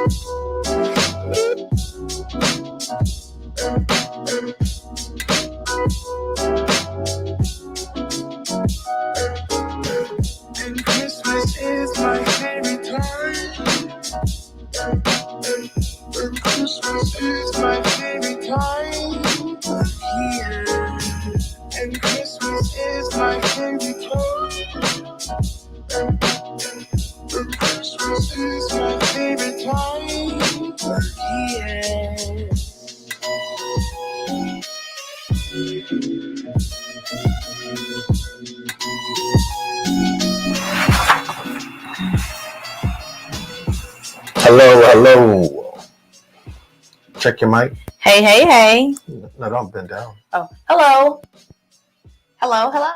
And Christmas is my favorite time. And Christmas is my favorite time of year. And Christmas is my favorite time. And Christmas is my favorite time of year. Hello. Check your mic. Hey. No, don't bend down. Oh, hello. Hello.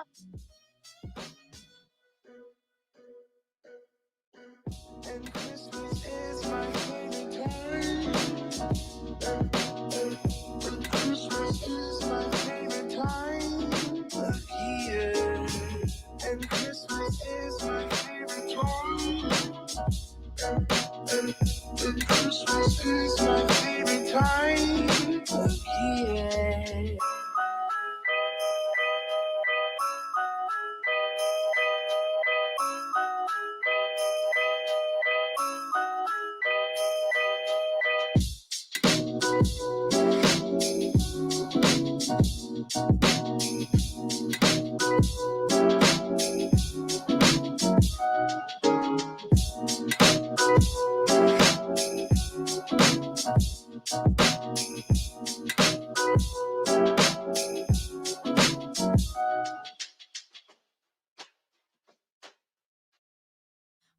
And Christmas is my favorite time. And Christmas is my favorite time of year. And Christmas is my favorite time. And Christmas is my favorite time of year.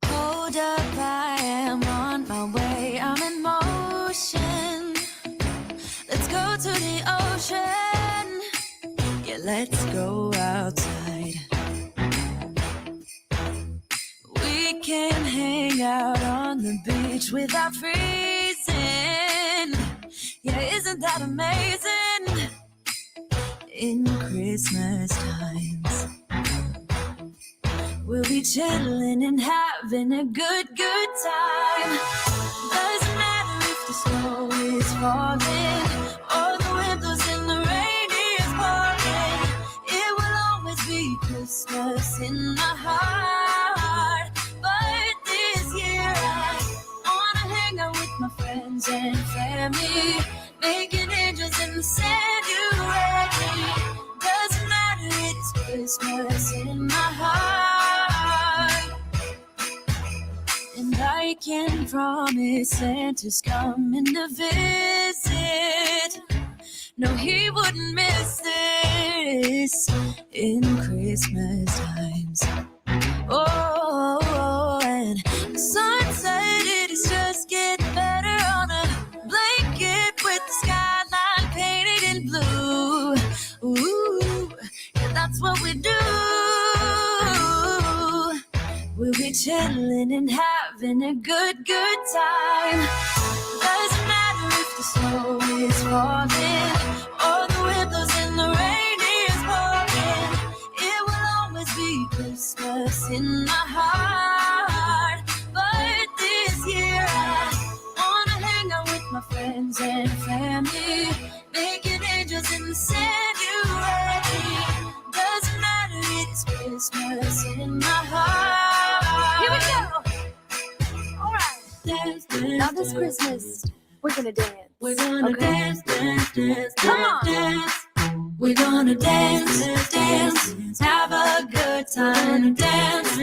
Hold up, I am on my way. I'm in motion. Let's go to the ocean. Yeah, let's go outside. We can hang out on the beach without freezing. Yeah, isn't that amazing? In Christmas times, we'll be chilling and having a good time. Doesn't matter if the snow is falling or the windows in the rain is pouring. It will always be Christmas in my heart. But this year I wanna hang out with my friends and family, making angels in the sanctuary. Doesn't matter, it's Christmas in my heart. And I can promise Santa's coming to visit. No, he wouldn't miss this in Christmas times. Oh, and the sun said it is just getting better on a blanket with the skyline painted in blue. Ooh, yeah, that's what we do. We'll be chilling and having a good time. Doesn't matter if the snow is falling or the windows in the rain is pouring. It will always be Christmas in my heart. But this year I wanna hang out with my friends and family, making angels in the sanctuary. Doesn't matter, it's Christmas in my heart. Here we go. All right. Dance, Now this Christmas, we're gonna dance. We're gonna dance. Come on. Dance. We're gonna dance. Have a good time. Dance.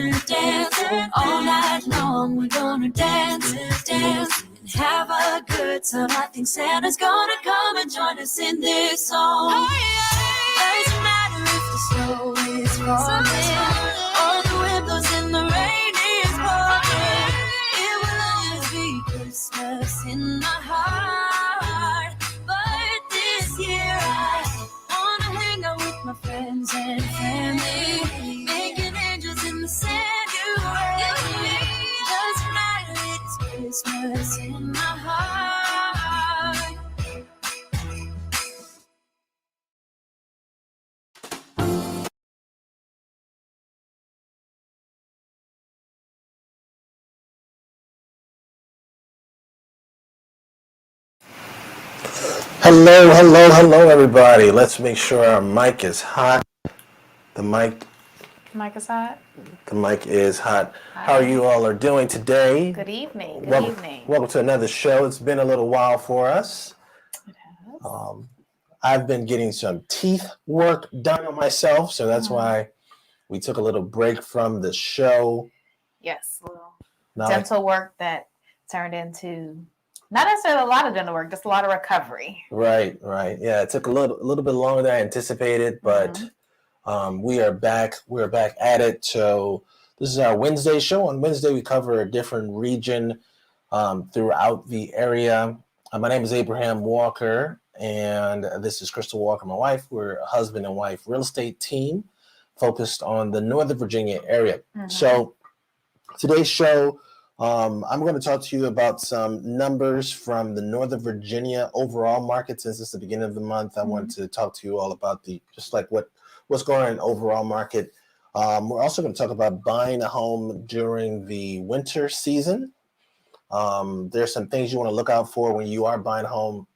All night long, we're gonna dance. Have a good time. I think Santa's gonna come and join us in this song. Doesn't matter if the snow is falling or the windows in the rain is pouring. It will always be Christmas in my heart. But this year I wanna hang out with my friends and family, making angels in the sanctuary. Doesn't matter, it's Christmas in my heart. Hello, everybody. Let's make sure our mic is hot. The mic Mic is hot. The mic is hot. How are you all doing today? Good evening. Welcome to another show. It's been a little while for us. It has. I've been getting some teeth work done on myself, so that's why we took a little break from the show. Yes, well, dental work that turned into not necessarily a lot of dental work, just a lot of recovery. Right. Yeah, it took a little bit longer than I anticipated, but we are back. We're back at it. So this is our Wednesday show. On Wednesday, we cover a different region throughout the area. My name is Abraham Walker, and this is Crystal Walker, my wife. We're a husband and wife real estate team focused on the Northern Virginia area. So today's show, I'm going to talk to you about some numbers from the Northern Virginia overall market. Since it's the beginning of the month, I want to talk to you all about what's going on in the overall market. We're also going to talk about buying a home during the winter season. There's some things you want to look out for when you are buying a home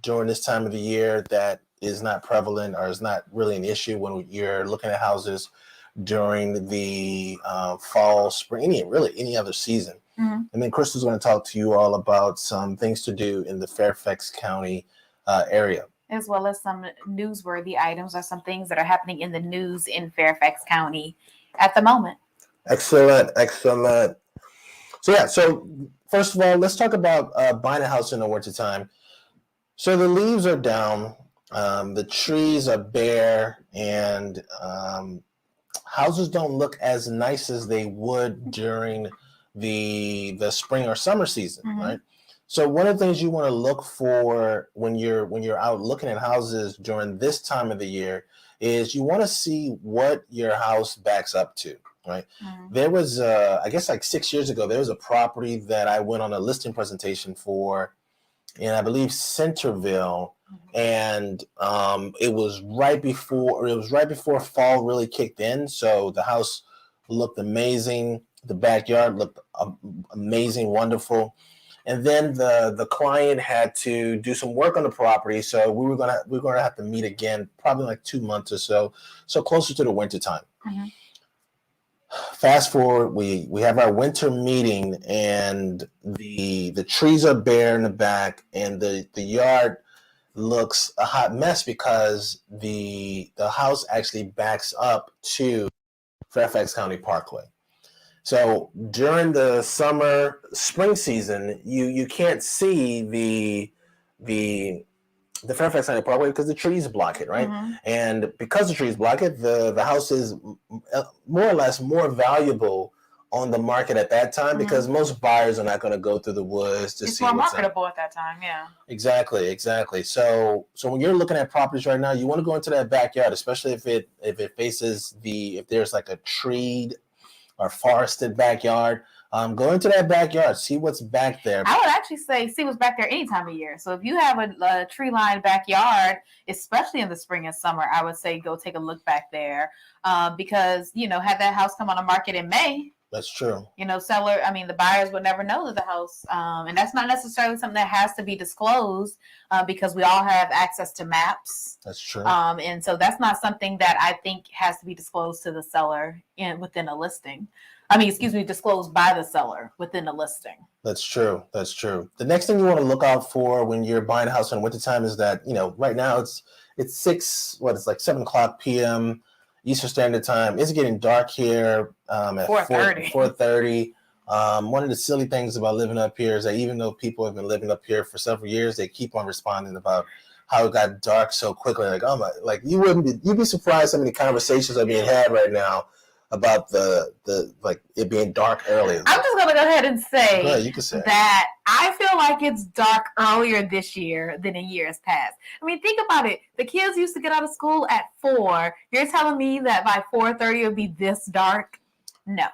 during this time of the year that is not prevalent or is not really an issue when you're looking at houses during the fall, spring, any other season. And then Crystal's going to talk to you all about some things to do in the Fairfax County area, as well as some newsworthy items or some things that are happening in the news in Fairfax County at the moment. Excellent. So first of all, let's talk about buying a house in the wintertime. So the leaves are down, the trees are bare, and houses don't look as nice as they would during the spring or summer season, right? So one of the things you want to look for when you're out looking at houses during this time of the year is you want to see what your house backs up to, right? There was, I guess like 6 years ago, there was a property that I went on a listing presentation for in, I believe, Centerville, and it was right before fall really kicked in. So the house looked amazing. The backyard looked amazing, wonderful. And then the client had to do some work on the property, so we're gonna have to meet again, probably like 2 months or so closer to the winter time. Fast forward, we have our winter meeting, and the trees are bare in the back, and the yard looks a hot mess because the house actually backs up to Fairfax County Parkway. So during the spring season, you can't see the Fairfax County Parkway because the trees block it, right? And because the trees block it, the house is more or less more valuable on the market at that time because most buyers are not going to go through the woods to see. It's more marketable at that time, yeah. Exactly. So when you're looking at properties right now, you want to go into that backyard, especially if it faces if there's like a treed or forested backyard. Go into that backyard, see what's back there. I would actually say see what's back there any time of year. So if you have a tree-lined backyard, especially in the spring and summer, I would say go take a look back there because, had that house come on the market in May. That's true. The buyers would never know that the house, and that's not necessarily something that has to be disclosed because we all have access to maps. That's true. And so that's not something that I think has to be disclosed to the seller within a listing. Disclosed by the seller within a listing. That's true. The next thing you want to look out for when you're buying a house in wintertime is that, right now it's 7:00 p.m. Eastern Standard Time. It's getting dark here at 4:30. One of the silly things about living up here is that even though people have been living up here for several years, they keep on responding about how it got dark so quickly. Like, oh my, like you'd be surprised how many conversations are being had right now about the it being dark earlier. I'm just gonna go ahead and say, you can say that I feel like it's dark earlier this year than in years past. Think about it. The kids used to get out of school at 4. You're telling me that by 4:30 it'll be this dark? No.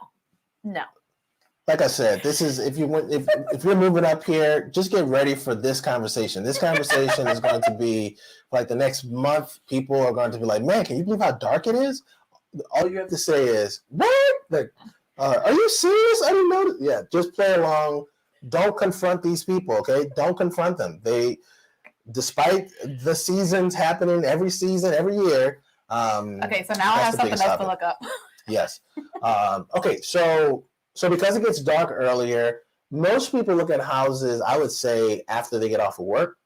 Like I said, this is if you're moving up here, just get ready for this conversation. This conversation is going to be like the next month. People are going to be like, "Man, can you believe how dark it is?" All you have to say is, "What? Like, are you serious? I didn't know." Yeah, just play along. Don't confront these people, okay? Don't confront them. despite the seasons happening every season, every year. Okay, so now I have something else to look up. Yes. Okay, so because it gets dark earlier, most people look at houses, I would say, after they get off of work.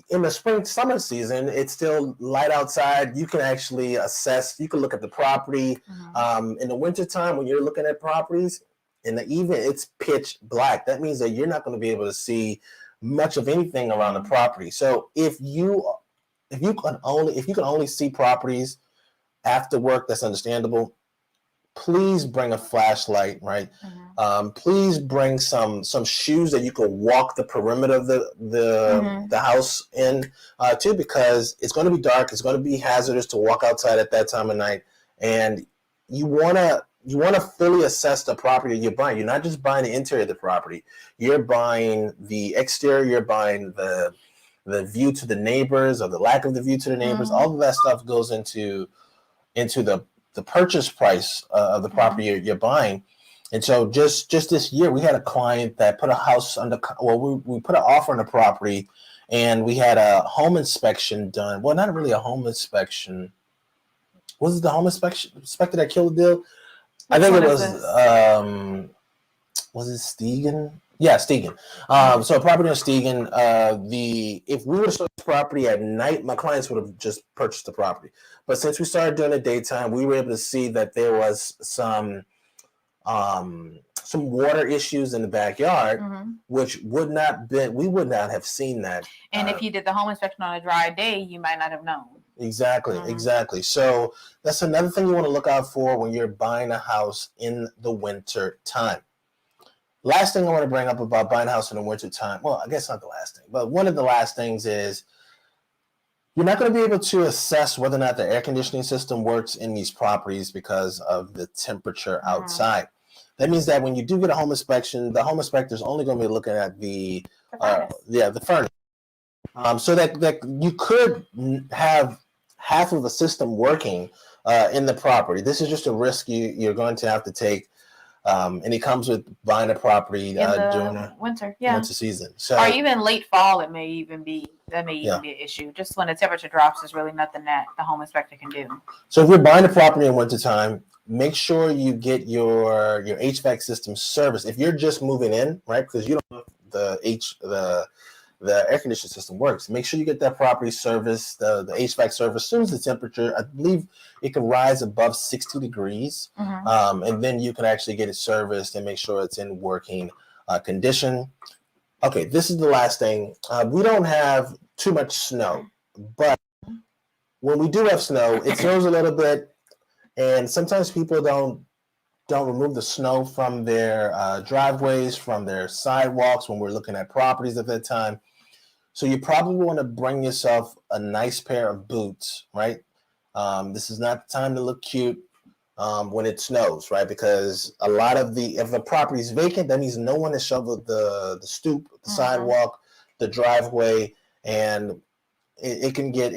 In the spring, summer season, it's still light outside. You can actually assess, you can look at the property. In the wintertime, when you're looking at properties, in the evening, it's pitch black. That means that you're not going to be able to see much of anything around the property. So if you can only see properties after work, that's understandable. Please bring a flashlight, right? Please bring some shoes that you can walk the perimeter of the house in too, because it's going to be dark. It's going to be hazardous to walk outside at that time of night, and you want to fully assess the property you're buying. You're not just buying the interior of the property. You're buying the exterior. You're buying the view to the neighbors or the lack of the view to the neighbors. All of that stuff goes into the purchase price of the property you're buying. And so just this year, we had a client that put a house we put an offer on the property, and we had a home inspection done. Well, not really a home inspection. Was it the home inspector that killed the deal? I think it was it Stegen? Yeah, Stegen. So a property on Stegen, if we would have sold the property at night, my clients would have just purchased the property. But since we started doing it daytime, we were able to see that there was some water issues in the backyard, which we would not have seen that. And if you did the home inspection on a dry day, you might not have known. Exactly. So that's another thing you want to look out for when you're buying a house in the winter time. Last thing I want to bring up about buying a house in the winter time, well, I guess not the last thing, but one of the last things is you're not going to be able to assess whether or not the air conditioning system works in these properties because of the temperature outside. That means that when you do get a home inspection, the home inspector is only going to be looking at the furnace. So that you could have half of the system working in the property. This is just a risk you're going to have to take. And it comes with buying a property during the winter season. So, or even late fall, it may even be an issue. Just when the temperature drops, there's really nothing that the home inspector can do. So if you're buying a property in wintertime, make sure you get your HVAC system serviced. If you're just moving in, right, because you don't know if the air conditioning system works, make sure you get that property serviced, the HVAC service, as soon as the temperature, I believe it can rise above 60 degrees. And then you can actually get it serviced and make sure it's in working condition. Okay, this is the last thing. We don't have too much snow, but when we do have snow, it snows a little bit, and sometimes people don't remove the snow from their driveways, from their sidewalks when we're looking at properties at that time. So you probably want to bring yourself a nice pair of boots, right? This is not the time to look cute when it snows, right? Because if the property is vacant, that means no one has shoveled the stoop, the sidewalk, the driveway, and it can get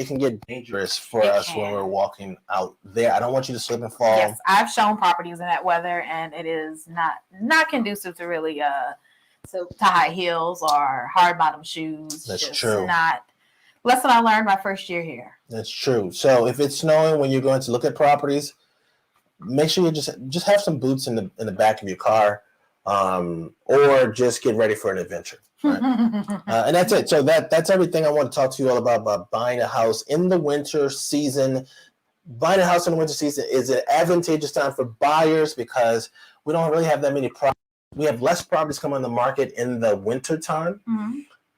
dangerous for us when we're walking out there. I don't want you to slip and fall. Yes, I've shown properties in that weather, and it is not conducive to really to high heels or hard bottom shoes. That's true. Lesson I learned my first year here. That's true. So if it's snowing when you're going to look at properties, make sure you just have some boots in the back of your car, or just get ready for an adventure. Right? And that's it. So that's everything I want to talk to you all about buying a house in the winter season. Buying a house in the winter season is an advantageous time for buyers because we don't really have that many properties. We have less properties come on the market in the winter time.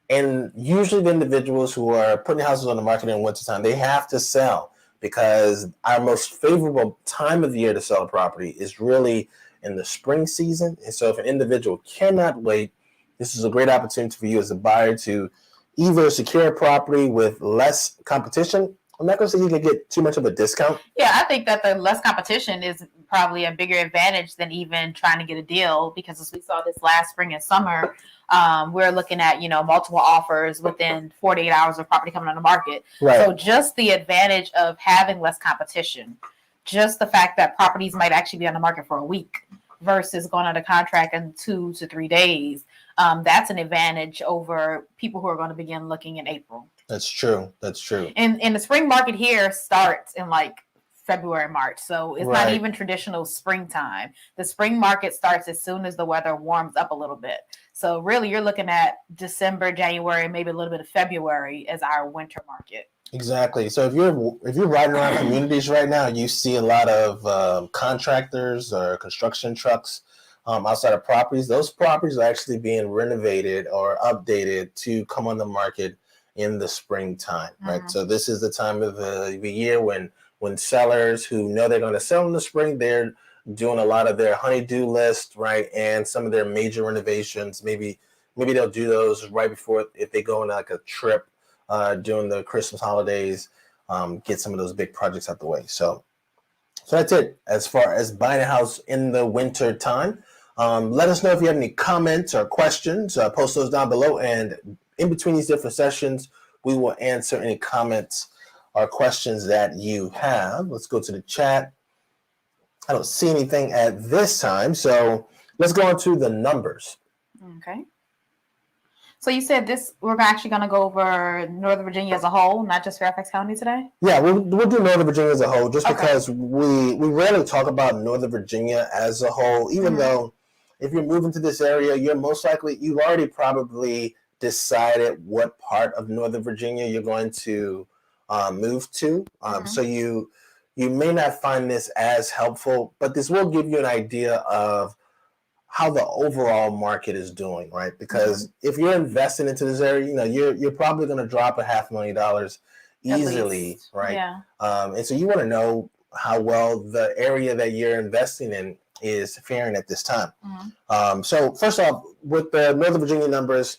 And usually the individuals who are putting houses on the market in winter time, they have to sell because our most favorable time of the year to sell a property is really in the spring season. And so if an individual cannot wait, this is a great opportunity for you as a buyer to either secure a property with less competition. I'm not going to say you can get too much of a discount. Yeah, I think that the less competition is probably a bigger advantage than even trying to get a deal because as we saw this last spring and summer, we're looking at, multiple offers within 48 hours of property coming on the market. Right. So just the advantage of having less competition, just the fact that properties might actually be on the market for a week versus going under contract in 2 to 3 days. that's an advantage over people who are going to begin looking in April. That's true. That's true. And the spring market here starts in like February, March. So it's not even traditional springtime. The spring market starts as soon as the weather warms up a little bit. So really you're looking at December, January, maybe a little bit of February as our winter market. Exactly. So if you're riding around communities right now, you see a lot of contractors or construction trucks outside of properties. Those properties are actually being renovated or updated to come on the market in the springtime, right? So this is the time of the year when sellers who know they're going to sell in the spring, they're doing a lot of their honey-do list, right? And some of their major renovations. Maybe they'll do those right before, if they go on like a trip during the Christmas holidays, get some of those big projects out the way. So that's it as far as buying a house in the winter time. Let us know if you have any comments or questions. Post those down below, and in between these different sessions, we will answer any comments or questions that you have. Let's go to the chat. I don't see anything at this time, so let's go on to the numbers. Okay. So you said we're actually going to go over Northern Virginia as a whole, not just Fairfax County today? Yeah, we'll do Northern Virginia as a whole, just because we rarely talk about Northern Virginia as a whole, even though if you're moving to this area, you've already probably decided what part of Northern Virginia you're going to move to. So you may not find this as helpful, but this will give you an idea of how the overall market is doing, right? Because if you're investing into this area, you're probably going to drop $500,000 easily, right? Yeah. And so you want to know how well the area that you're investing in is faring at this time. So first off, with the Northern Virginia numbers,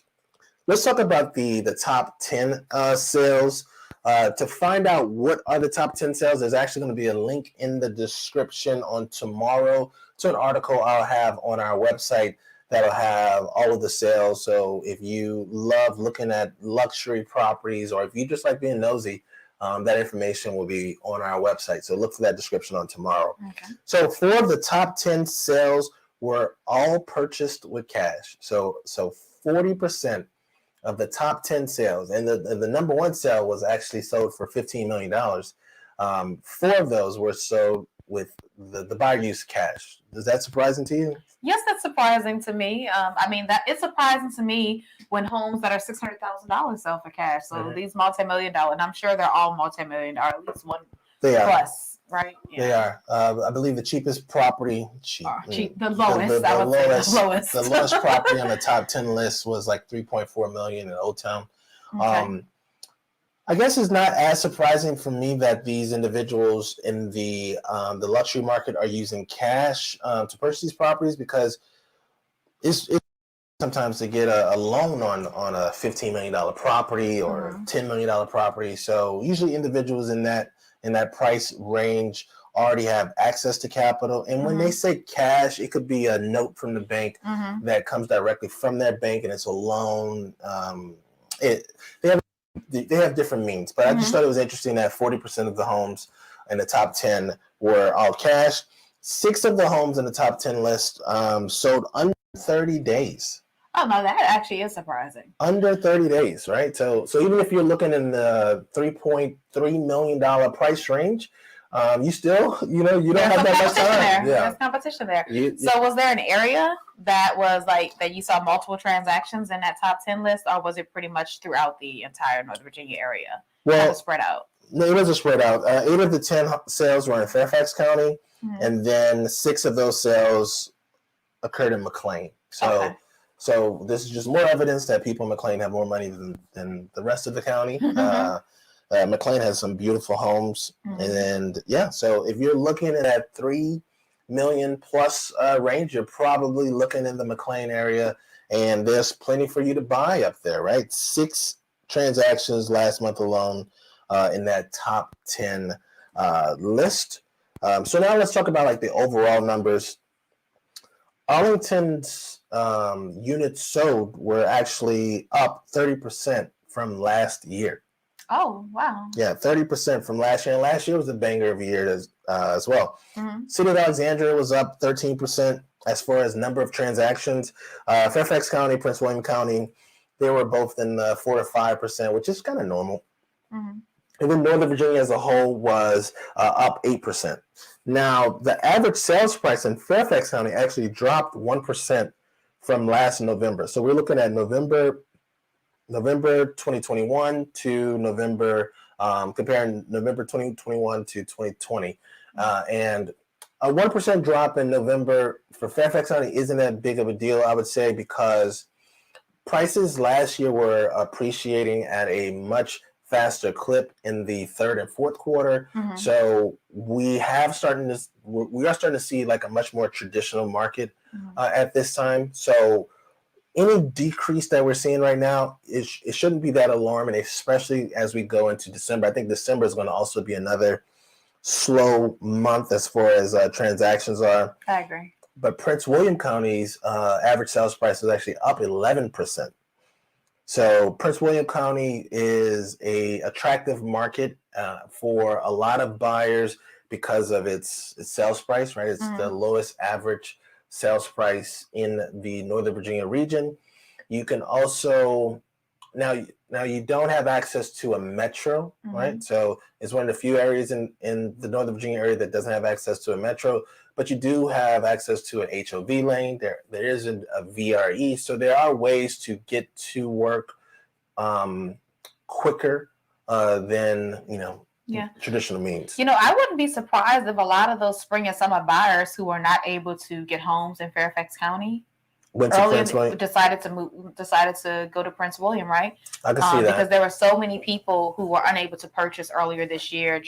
let's talk about the top 10 sales. To find out what are the top 10 sales, there's actually going to be a link in the description on tomorrow to an article I'll have on our website that'll have all of the sales. So if you love looking at luxury properties, or if you just like being nosy, that information will be on our website. So look for that description on tomorrow. Okay. So for the top 10 sales were all purchased with cash. So 40% of the top 10 sales, and the number one sale was actually sold for $15 million. 4 of those were sold with the buyer used cash. Is that surprising to you? Yes, that's surprising to me. That it's surprising to me when homes that are $600,000 sell for cash. So these multi-million-dollar, and I'm sure they're all multi-million-dollar, at least one plus, right? Yeah. They are. I believe the cheapest property, the lowest property on the top 10 list was like $3.4 million in Old Town. Okay. I guess it's not as surprising for me that these individuals in the luxury market are using cash to purchase these properties, because it's sometimes to get a loan on a $15 million property or $10 million property. So usually individuals in that price range already have access to capital. And when they say cash, it could be a note from the bank that comes directly from their bank, and it's a loan. They have different means, but I just thought it was interesting that 40% of the homes in the top 10 were all cash. 6 of the homes in the top 10 list sold under 30 days. Oh, no, that actually is surprising. Under 30 days, right? So even if you're looking in the $3.3 million price range, you still, you don't have that much time. There's competition there. So was there an area that was like that you saw multiple transactions in that top 10 list, or was it pretty much throughout the entire Northern Virginia area? Well, kind of spread out. No, it was spread out. 8 of the 10 sales were in Fairfax County, and then 6 of those sales occurred in McLean. So this is just more evidence that people in McLean have more money than the rest of the county. McLean has some beautiful homes, and so if you're looking at that $3 million plus range, you're probably looking in the McLean area, and there's plenty for you to buy up there, right? 6 transactions last month alone in that top 10 list. So now let's talk about like the overall numbers. Arlington's units sold were actually up 30% from last year. Oh, wow. Yeah, 30% from last year. And last year was a banger of a year as well. Mm-hmm. City of Alexandria was up 13% as far as number of transactions. Fairfax County, Prince William County, they were both in the 4 to 5%, which is kind of normal. Mm-hmm. And then Northern Virginia as a whole was up 8%. Now, the average sales price in Fairfax County actually dropped 1% from last November. So we're looking at November 2021 to November, comparing November 2021 to 2020. And a 1% drop in November for Fairfax County isn't that big of a deal, I would say, because prices last year were appreciating at a much faster clip in the third and fourth quarter. Mm-hmm. So we are starting to see like a much more traditional market at this time. So any decrease that we're seeing right now, it shouldn't be that alarming, especially as we go into December. I think December is going to also be another slow month as far as transactions are. I agree. But Prince William County's average sales price is actually up 11%. So Prince William County is a attractive market for a lot of buyers because of its sales price, right? It's the lowest average sales price in the Northern Virginia region. You can also, now you don't have access to a metro, right? So it's one of the few areas in the Northern Virginia area that doesn't have access to a metro, but you do have access to an HOV lane. There isn't a VRE. So there are ways to get to work quicker than, traditional means. I wouldn't be surprised if a lot of those spring and summer buyers who are not able to get homes in Fairfax County decided to go to Prince William, right? I can see that. Because there were so many people who were unable to purchase earlier this year.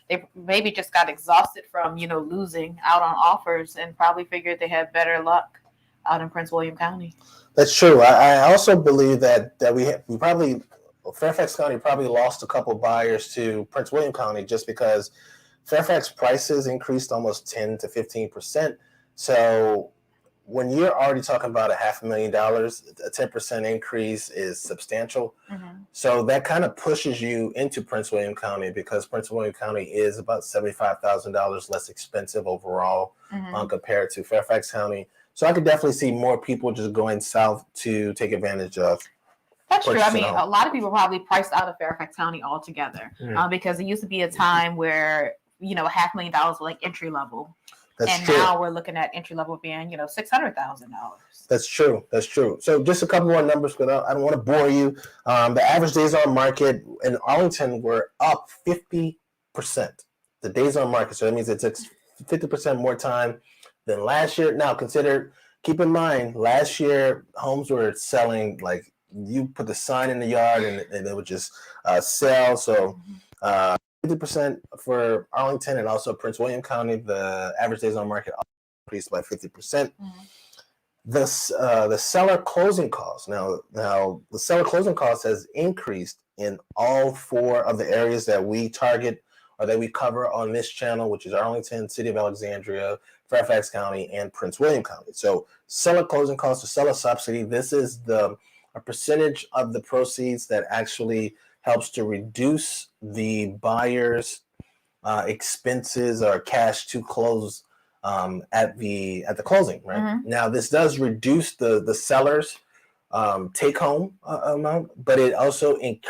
They maybe just got exhausted from, losing out on offers and probably figured they had better luck out in Prince William County. That's true. I also believe that Fairfax County probably lost a couple buyers to Prince William County just because Fairfax prices increased almost 10 to 15%. So when you're already talking about $500,000, a 10% increase is substantial. So that kind of pushes you into Prince William County because Prince William County is about $75,000 less expensive overall compared to Fairfax County. So I could definitely see more people just going south to take advantage of. That's true. I mean, a lot of people probably priced out of Fairfax County altogether because it used to be a time where, $500,000 was like entry level. That's true. Now we're looking at entry level being, $600,000. That's true. So just a couple more numbers because I don't want to bore you. The average days on market in Arlington were up 50%. The days on market. So that means it took 50% more time than last year. Now keep in mind, last year homes were selling like you put the sign in the yard and they would just sell. So 50% for Arlington and also Prince William County, the average days on market increased by 50%. The seller closing costs. Now the seller closing cost has increased in all four of the areas that we target or that we cover on this channel, which is Arlington, City of Alexandria, Fairfax County, and Prince William County. So seller closing costs or seller subsidy, this is a percentage of the proceeds that actually helps to reduce the buyer's expenses or cash to close at the closing, right? Now this does reduce the seller's take home amount, but it also it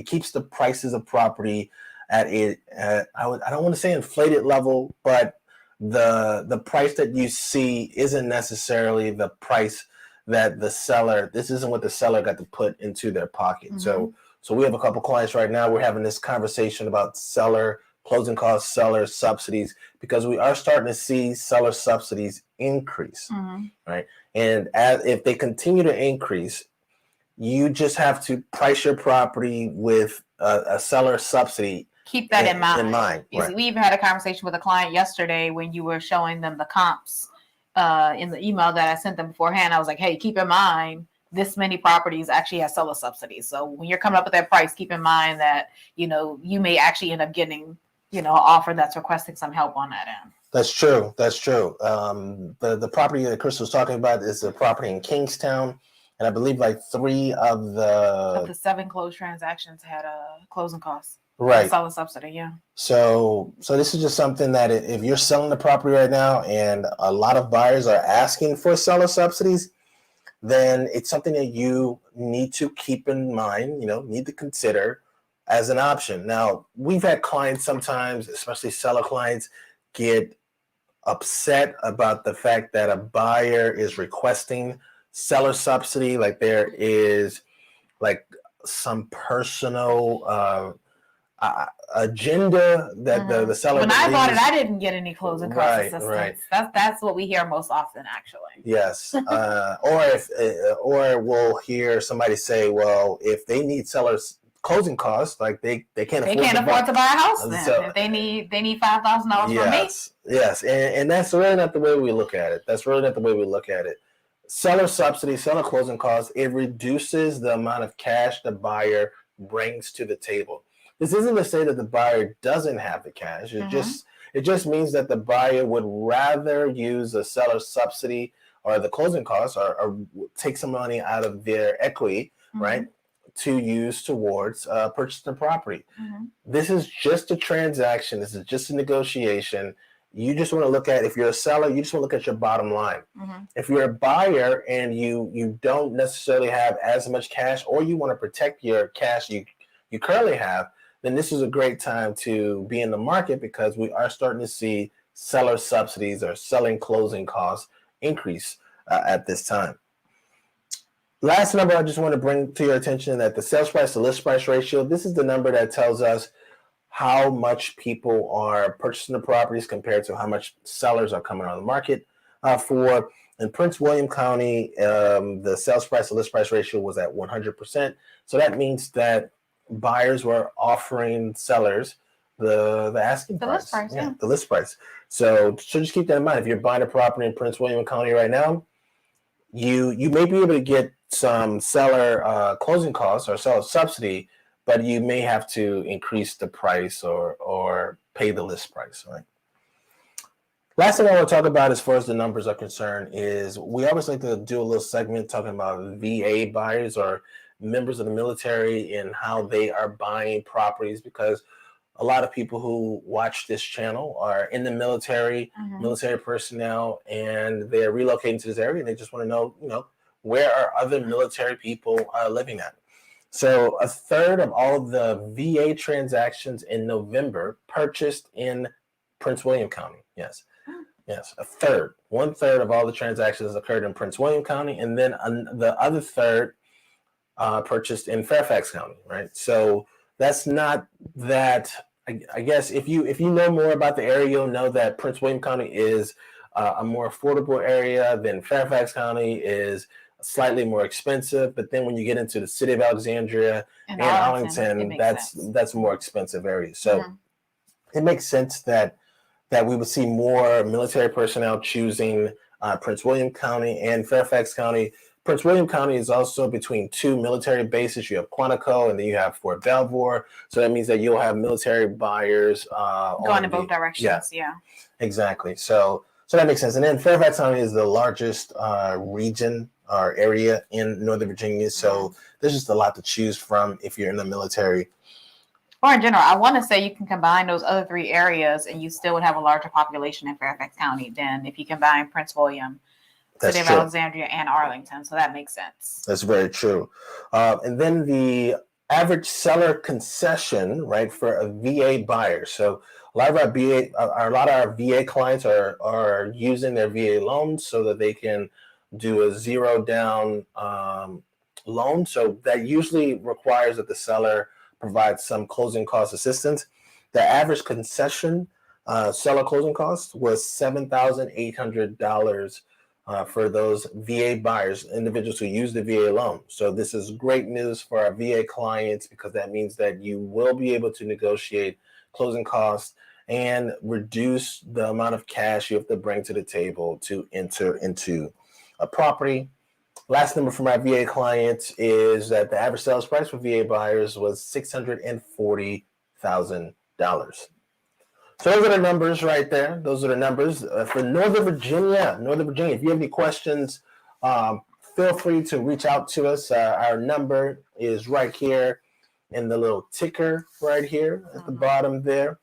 keeps the prices of property at I don't want to say inflated level, but the price that you see isn't necessarily the price that this isn't what the seller got to put into their pocket. So we have a couple clients right now. We're having this conversation about seller closing costs, seller subsidies, because we are starting to see seller subsidies increase, right? And if they continue to increase, you just have to price your property with a seller subsidy. Keep that in mind. Right. We even had a conversation with a client yesterday when you were showing them the comps in the email that I sent them beforehand. I was like, hey, keep in mind, this many properties actually have seller subsidies. So when you're coming up with that price, keep in mind that, you may actually end up getting, an offer that's requesting some help on that end. That's true. The property that Chris was talking about is a property in Kingstown. and I believe like 3 of the 7 closed transactions had closing costs. right. Seller subsidy, yeah. So this is just something that if you're selling the property right now and a lot of buyers are asking for seller subsidies, then it's something that you need to keep in mind, need to consider as an option. Now, we've had clients sometimes, especially seller clients, get upset about the fact that a buyer is requesting seller subsidy, like there is like some personal agenda that the seller When I bought it, believes. I didn't get any closing cost assistance. Right. That's what we hear most often, actually. Yes, or we'll hear somebody say, well, if they need sellers closing costs, like they can't afford to buy a house then. So, if they need $5,000 from me. Yes, and that's really not the way we look at it. Seller subsidy, seller closing costs, it reduces the amount of cash the buyer brings to the table. This isn't to say that the buyer doesn't have the cash. It just means that the buyer would rather use a seller subsidy or the closing costs or take some money out of their equity, right, to use towards purchasing the property. This is just a transaction. This is just a negotiation. You just want to look at, if you're a seller, you just want to look at your bottom line. If you're a buyer and you don't necessarily have as much cash, or you want to protect your cash you currently have, then this is a great time to be in the market, because we are starting to see seller subsidies or selling closing costs increase at this time. Last number I just want to bring to your attention, that the sales price to list price ratio, this is the number that tells us how much people are purchasing the properties compared to how much sellers are coming on the market. In Prince William County, the sales price to list price ratio was at 100%. So that means that buyers were offering sellers the asking price. The list price. So just keep that in mind. If you're buying a property in Prince William County right now, you may be able to get some seller closing costs or seller subsidy, but you may have to increase the price or pay the list price, right? Last thing I want to talk about as far as the numbers are concerned is we always like to do a little segment talking about VA buyers or members of the military and how they are buying properties, because a lot of people who watch this channel are in the military, military personnel, and they're relocating to this area, and they just want to know, where are other military people living at? So a third of all of the VA transactions in November purchased in Prince William County. Yes, a third. 1/3 of all the transactions occurred in Prince William County, and then the other third purchased in Fairfax County, right? So that's not that. I guess if you know more about the area, you'll know that Prince William County is a more affordable area than Fairfax County is slightly more expensive. But then when you get into the city of Alexandria and Arlington, that's a more expensive area. So it makes sense that we would see more military personnel choosing Prince William County and Fairfax County. Prince William County is also between 2 military bases. You have Quantico, and then you have Fort Belvoir. So that means that you'll have military buyers going in both directions. Yeah, exactly. So that makes sense. And then Fairfax County is the largest region or area in Northern Virginia. So there's just a lot to choose from if you're in the military. Or in general, I want to say you can combine those other 3 areas and you still would have a larger population in Fairfax County than if you combine Prince William, City of Alexandria, and Arlington. So that makes sense. That's very true. And then the average seller concession, right, for a VA buyer. So a lot of our VA clients are using their VA loans so that they can do a 0 down loan. So that usually requires that the seller provides some closing cost assistance. The average concession seller closing cost was $7,800 for those VA buyers, individuals who use the VA loan. So this is great news for our VA clients, because that means that you will be able to negotiate closing costs and reduce the amount of cash you have to bring to the table to enter into a property. Last number from our VA clients is that the average sales price for VA buyers was $640,000. So those are the numbers right there. Those are the numbers for Northern Virginia. If you have any questions feel free to reach out to us. Our number is right here in the little ticker right here at the bottom there.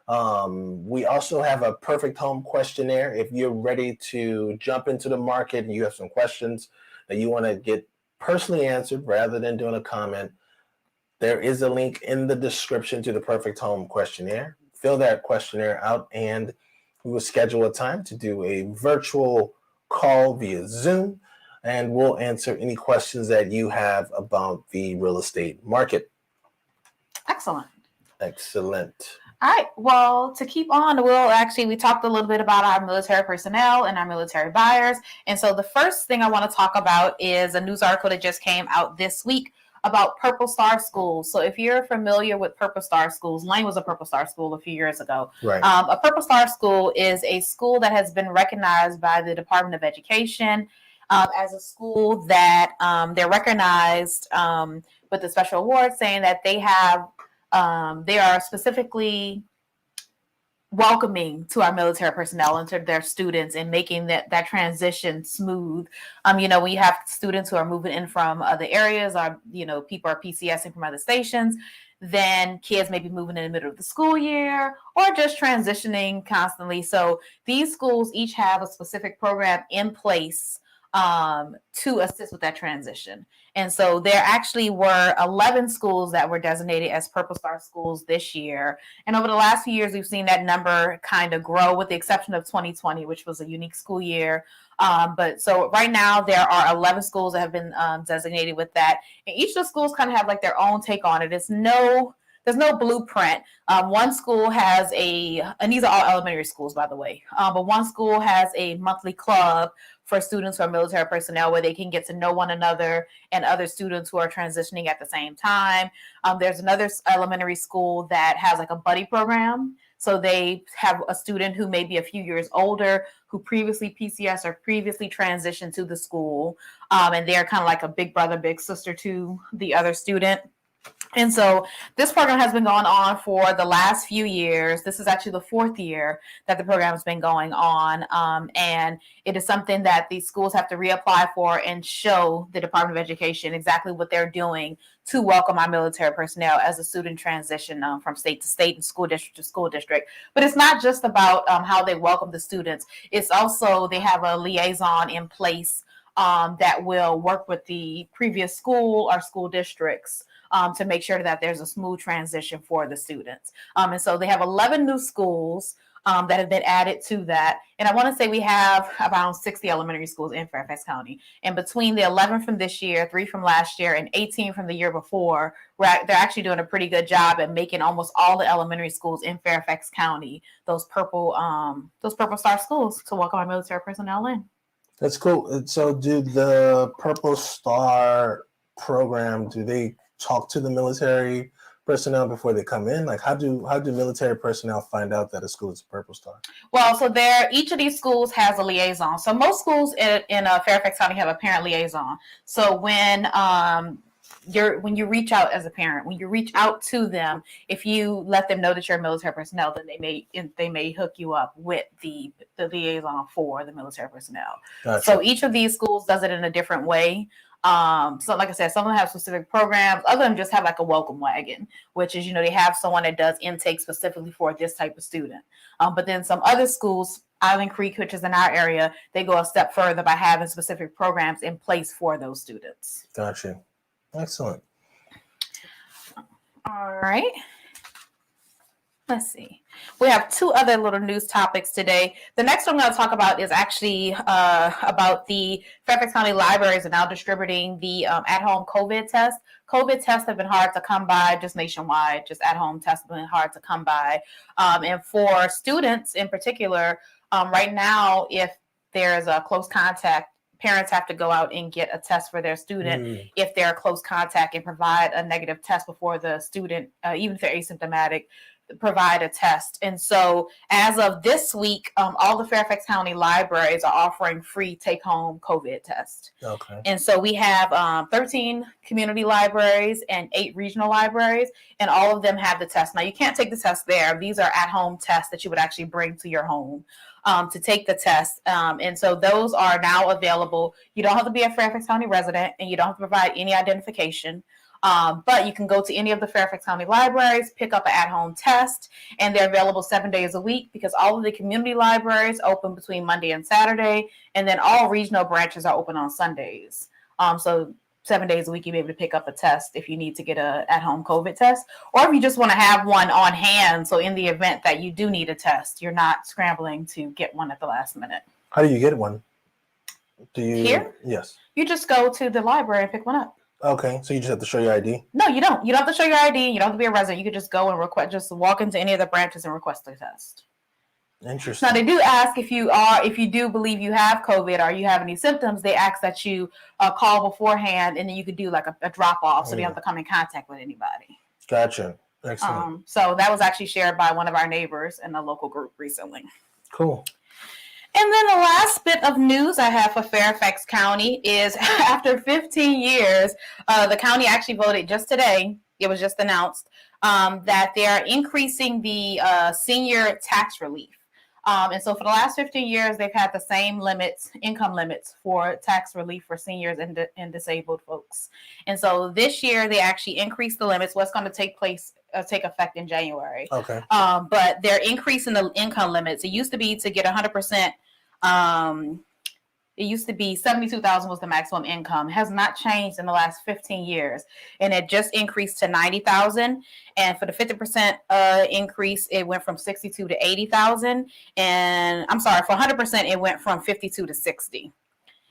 We also have a perfect home questionnaire. If you're ready to jump into the market and you have some questions that you want to get personally answered rather than doing a comment, there is a link in the description to the perfect home questionnaire. Fill that questionnaire out and we will schedule a time to do a virtual call via Zoom, and we'll answer any questions that you have about the real estate market. Excellent. Excellent. All right. Well, to keep on, we talked a little bit about our military personnel and our military buyers. And so the first thing I want to talk about is a news article that just came out this week about Purple Star schools. So if you're familiar with Purple Star schools, Lane was a Purple Star school a few years ago. Right. A Purple Star school is a school that has been recognized by the Department of Education as a school that they're recognized with a special award, saying that they are specifically welcoming to our military personnel and to their students and making that transition smooth. When you have students who are moving in from other areas, or people are PCSing from other stations, then kids may be moving in the middle of the school year or just transitioning constantly. So these schools each have a specific program in place to assist with that transition. And so there actually were 11 schools that were designated as Purple Star schools this year. And over the last few years, we've seen that number kind of grow, with the exception of 2020, which was a unique school year. But so right now there are 11 schools that have been designated with that. And each of the schools kind of have like their own take on it. There's no blueprint. One school has and these are all elementary schools, by the way, but one school has a monthly club for students who are military personnel where they can get to know one another and other students who are transitioning at the same time. There's another elementary school that has like a buddy program. So they have a student who may be a few years older, who previously PCS or previously transitioned to the school. And they're kind of like a big brother, big sister to the other student. And so this program has been going on for the last few years. This is actually the 4th year that the program has been going on. And it is something that these schools have to reapply for and show the Department of Education exactly what they're doing to welcome our military personnel as a student transition from state to state and school district to school district. But it's not just about how they welcome the students. It's also they have a liaison in place that will work with the previous school or school districts to make sure that there's a smooth transition for the students. And so they have 11 new schools that have been added to that. And I want to say we have around 60 elementary schools in Fairfax County. And between the 11 from this year, 3 from last year, and 18 from the year before, they're actually doing a pretty good job at making almost all the elementary schools in Fairfax County those Purple Star schools to welcome our military personnel in. That's cool. So do the Purple Star program, do they talk to the military personnel before they come in? Like how do military personnel find out that a school is a Purple Star? Well, so each of these schools has a liaison. So most schools in Fairfax County have a parent liaison. So when you reach out as a parent, when you reach out to them, if you let them know that you're military personnel, then they may hook you up with the liaison for the military personnel. Gotcha. So each of these schools does it in a different way. So like I said, some of them have specific programs. Other than just have like a welcome wagon, which is, they have someone that does intake specifically for this type of student. But then some other schools, Island Creek, which is in our area, they go a step further by having specific programs in place for those students. Gotcha. Excellent. All right. Let's see. We have 2 other little news topics today. The next one I'm going to talk about is actually about the Fairfax County Libraries are now distributing the at-home COVID test. COVID tests have been hard to come by just nationwide. Just at-home tests have been hard to come by. And for students in particular, right now, if there's a close contact, parents have to go out and get a test for their student if they're a close contact and provide a negative test before the student, even if they're asymptomatic, provide a test. And so as of this week, all the Fairfax County libraries are offering free take-home COVID tests. Okay. And so we have 13 community libraries and 8 regional libraries, and all of them have the test. Now, you can't take the test there. These are at-home tests that you would actually bring to your home. to take the test. And so those are now available. You don't have to be a Fairfax County resident, and you don't have to provide any identification. But you can go to any of the Fairfax County libraries, pick up an at-home test, and they're available 7 days a week because all of the community libraries open between Monday and Saturday, and then all regional branches are open on Sundays. So 7 days a week, you'll be able to pick up a test if you need to get a at-home COVID test, or if you just want to have one on hand. So in the event that you do need a test, you're not scrambling to get one at the last minute. How do you get one? Do you Here? Yes. You just go to the library and pick one up. Okay, so you just have to show your ID? No, you don't. You don't have to show your ID. You don't have to be a resident. You could just go and request, just walk into any of the branches and request a test. Interesting. Now, they do ask if you do believe you have COVID or you have any symptoms, they ask that you call beforehand, and then you could do like a drop off so you don't have to come in contact with anybody. Gotcha. Excellent. So that was actually shared by one of our neighbors in a local group recently. Cool. And then the last bit of news I have for Fairfax County is after 15 years, the county actually voted just today. It was just announced that they are increasing the senior tax relief. And so for the last 15 years, they've had the same limits, income limits for tax relief for seniors and disabled folks. And so this year, they actually increased the limits. What's going to take effect in January. Okay. But they're increasing the income limits. It used to be to get 100%. It used to be 72,000 was the maximum income. It has not changed in the last 15 years. And it just increased to 90,000. And for the 50% increase, it went from 62 to 80,000. And I'm sorry, for 100%, it went from 52 to 60.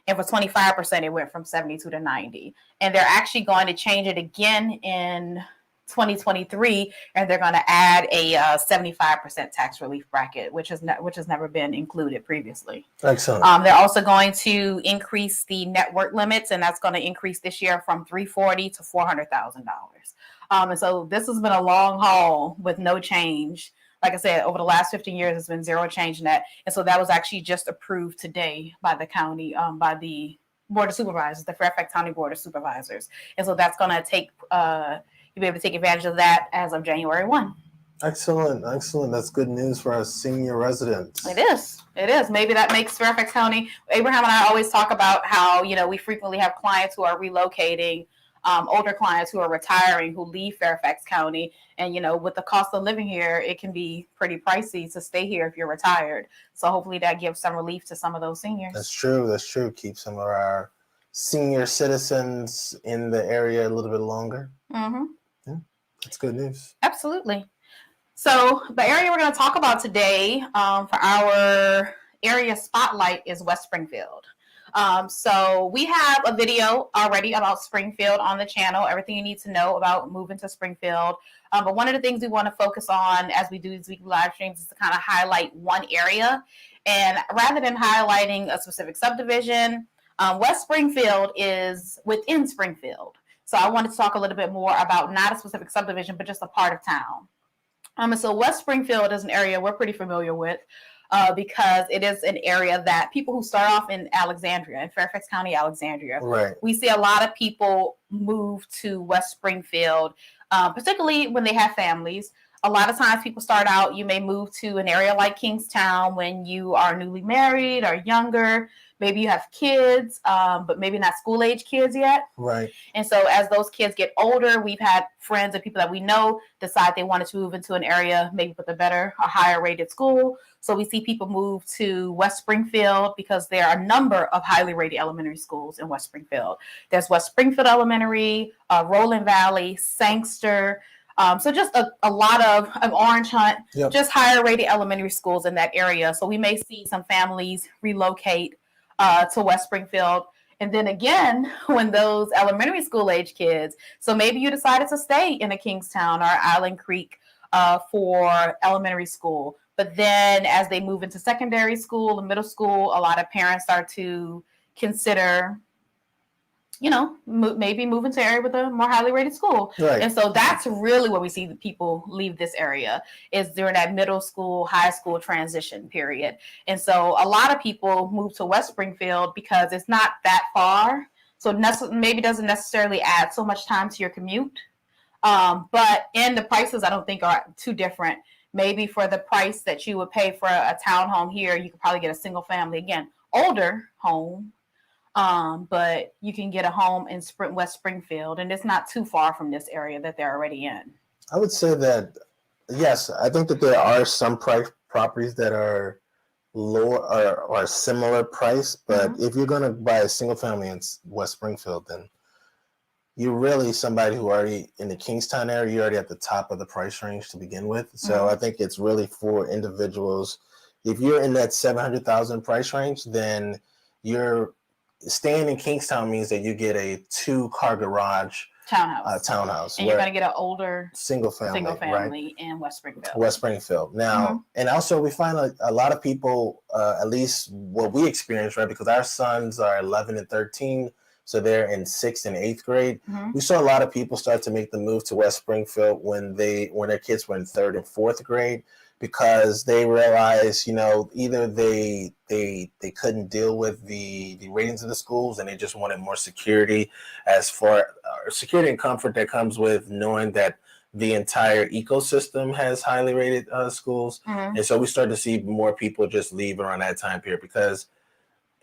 And for 25%, it went from 72 to 90. And they're actually going to change it again in 2023, and they're going to add a 75% tax relief bracket, which has never been included previously. Excellent. They're also going to increase the net worth limits, and that's going to increase this year from $340,000 to $400,000. And so this has been a long haul with no change. Like I said, over the last 15 years, there's been zero change in that. And so that was actually just approved today by the county, by the Board of Supervisors, the Fairfax County Board of Supervisors. And so that's going to take you'll be able to take advantage of that as of January 1. Excellent. That's good news for our senior residents. It is. Maybe that makes Fairfax County. Abraham and I always talk about how, we frequently have clients who are relocating, older clients who are retiring, who leave Fairfax County. And, with the cost of living here, it can be pretty pricey to stay here if you're retired. So hopefully that gives some relief to some of those seniors. That's true. Keep some of our senior citizens in the area a little bit longer. Mm-hmm. Yeah, that's good news. Absolutely. So the area we're going to talk about today for our area spotlight is West Springfield. So we have a video already about Springfield on the channel, everything you need to know about moving to Springfield. But one of the things we want to focus on as we do these weekly live streams is to kind of highlight one area. And rather than highlighting a specific subdivision, West Springfield is within Springfield. So I wanted to talk a little bit more about not a specific subdivision, but just a part of town. And so West Springfield is an area we're pretty familiar with because it is an area that people who start off in Alexandria, in Fairfax County, Alexandria, right. We see a lot of people move to West Springfield, particularly when they have families. A lot of times people start out, you may move to an area like Kingstown when you are newly married or younger. Maybe you have kids, but maybe not school-age kids yet. Right. And so as those kids get older, we've had friends and people that we know decide they wanted to move into an area, maybe with a better, a higher-rated school. So we see people move to West Springfield because there are a number of highly rated elementary schools in West Springfield. There's West Springfield Elementary, Rolling Valley, Sangster. So just a lot of Orange Hunt, yep. Just higher rated elementary schools in that area. So we may see some families relocate to West Springfield. And then again, when those elementary school age kids, so maybe you decided to stay in a Kingstown or Island Creek for elementary school. But then as they move into secondary school and middle school, a lot of parents start to consider, maybe moving to an area with a more highly rated school. Right. And so that's really where we see the people leave this area, is during that middle school, high school transition period. And so a lot of people move to West Springfield because it's not that far. So maybe doesn't necessarily add so much time to your commute. And the prices I don't think are too different maybe for the price that you would pay for a townhome here, you could probably get a single family, again, older home. But you can get a home in West Springfield, and it's not too far from this area that they're already in. I would say that, yes, I think that there are some properties that are lower or similar price, but if you're going to buy a single family in West Springfield, then you're really somebody who already in the Kingstown area, you're already at the top of the price range to begin with. So I think it's really for individuals. If you're in that 700,000 price range, then you're staying in Kingstown means that you get a 2-car garage townhouse. And you're going to get an older single family right? In West Springfield. Now, and also we find a lot of people, at least what we experience, right? Because our sons are 11 and 13, so they're in 6th and 8th grade. We saw a lot of people start to make the move to West Springfield when their kids were in 3rd and 4th grade, because they realized, either they couldn't deal with the ratings of the schools, and they just wanted more security as far security and comfort that comes with knowing that the entire ecosystem has highly rated schools. And so we started to see more people just leave around that time period, because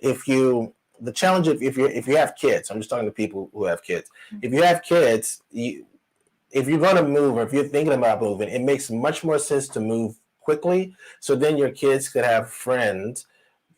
the challenge if you have kids, I'm just talking to people who have kids. If you have kids, if you're going to move, or if you're thinking about moving, it makes much more sense to move quickly, so then your kids could have friends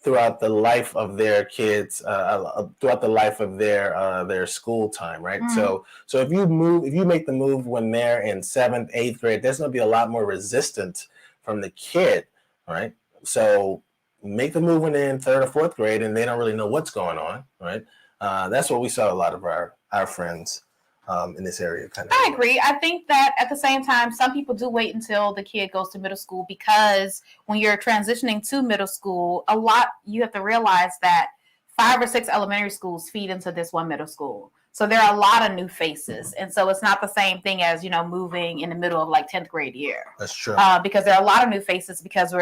throughout the life of their kids, throughout the life of their school time, right? So if you make the move when they're in 7th, 8th grade, there's going to be a lot more resistance from the kid, right? So make the move when they're in 3rd or 4th grade and they don't really know what's going on, right? That's what we saw a lot of our friends in this area. I agree. I think that at the same time, some people do wait until the kid goes to middle school, because when you're transitioning to middle school, you have to realize that 5 or 6 elementary schools feed into this one middle school. So there are a lot of new faces. And so it's not the same thing as, moving in the middle of 10th grade year. That's true. Because there are a lot of new faces, because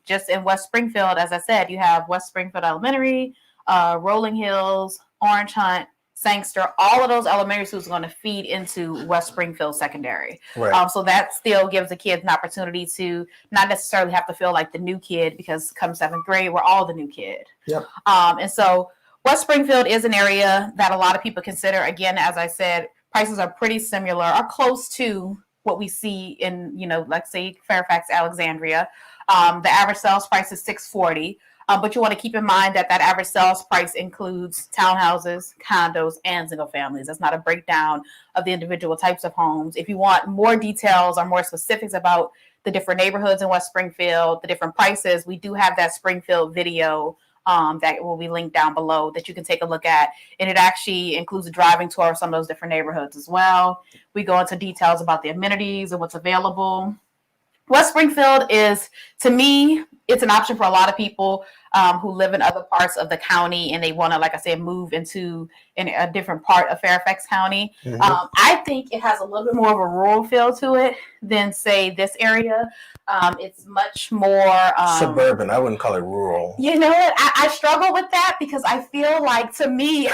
just in West Springfield, as I said, you have West Springfield Elementary, Rolling Hills, Orange Hunt, Sangster, all of those elementary schools are going to feed into West Springfield Secondary. Right. So that still gives the kids an opportunity to not necessarily have to feel like the new kid, because come 7th grade, we're all the new kid. Yep. And so West Springfield is an area that a lot of people consider. Again, as I said, prices are pretty similar, or close to what we see in, let's say Fairfax, Alexandria. The average sales price is $640. But you want to keep in mind that average sales price includes townhouses, condos, and single families. That's not a breakdown of the individual types of homes. If you want more details or more specifics about the different neighborhoods in West Springfield, the different prices, we do have that Springfield video that will be linked down below that you can take a look at. And it actually includes a driving tour of some of those different neighborhoods as well. We go into details about the amenities and what's available. West Springfield is, to me, it's an option for a lot of people who live in other parts of the county, and they want to, like I said, move into a different part of Fairfax County. I think it has a little bit more of a rural feel to it than, say, this area. It's much more suburban. I wouldn't call it rural. You know what? I struggle with that, because I feel like, to me,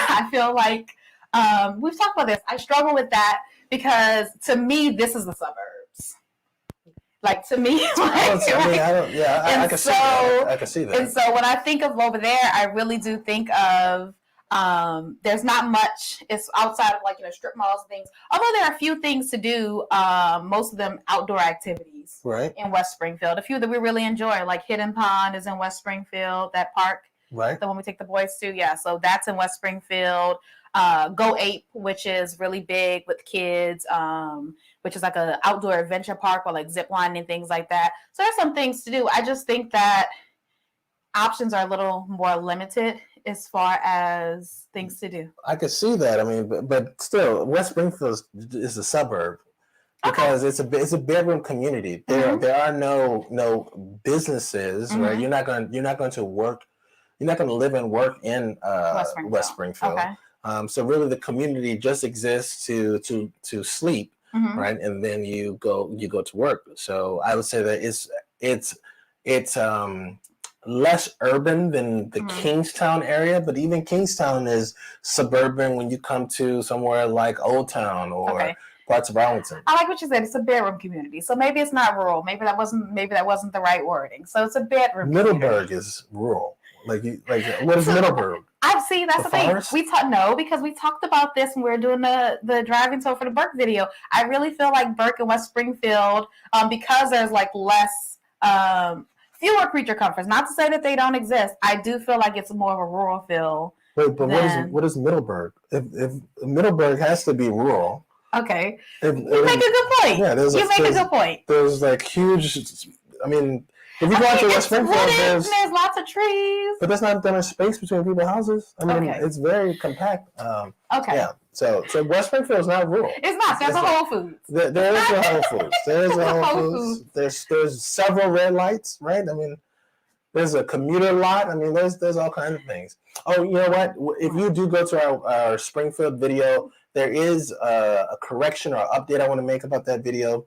we've talked about this. I struggle with that because, to me, this is the suburbs. To me, I can see that. I can see that. And so when I think of over there, I really do think of there's not much. It's outside of strip malls and things. Although there are a few things to do, most of them outdoor activities. Right. In West Springfield, a few that we really enjoy, like Hidden Pond is in West Springfield. That park, right? The one we take the boys to, yeah. So that's in West Springfield. Go Ape, which is really big with kids. Which is like an outdoor adventure park with zip lining and things like that. So there's some things to do. I just think that options are a little more limited as far as things to do. I could see that. I mean, but still, West Springfield is a suburb, because it's a bedroom community. There are no businesses, right? You're not going to work. You're not going to live and work in West Springfield. Okay. So really, the community just exists to sleep. Right, and then you go to work. So I would say that it's less urban than the Kingstown area, but even Kingstown is suburban when you come to somewhere like Old Town or parts of Arlington. I like what you said. It's a bedroom community, so maybe it's not rural. Maybe that wasn't the right wording. So it's a bedroom. Middleburg is rural. Like what is Middleburg? I've seen that's the thing. Forest? Because we talked about this when we were doing the driving tour for the Burke video. I really feel like Burke and West Springfield, because there's like less fewer creature comforts. Not to say that they don't exist. I do feel like it's more of a rural feel. Wait, but what is Middleburg? If Middleburg has to be rural. Okay. You make a good point. Yeah, you make a good point. There's like huge. I mean, if you go out to West Springfield, there's lots of trees. But there's not that much space between people's houses. I mean, it's very compact. Okay. Yeah. So West Springfield is not rural. It's not. There's a Whole Foods. There is a Whole Foods. There's a Whole Foods. There's several red lights, right? I mean, there's a commuter lot. I mean, there's all kinds of things. Oh, you know what? If you do go to our Springfield video, there is a correction or update I want to make about that video.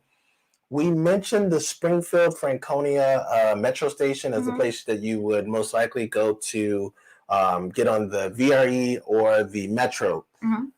We mentioned the Springfield Franconia metro station as a place that you would most likely go to get on the VRE or the metro.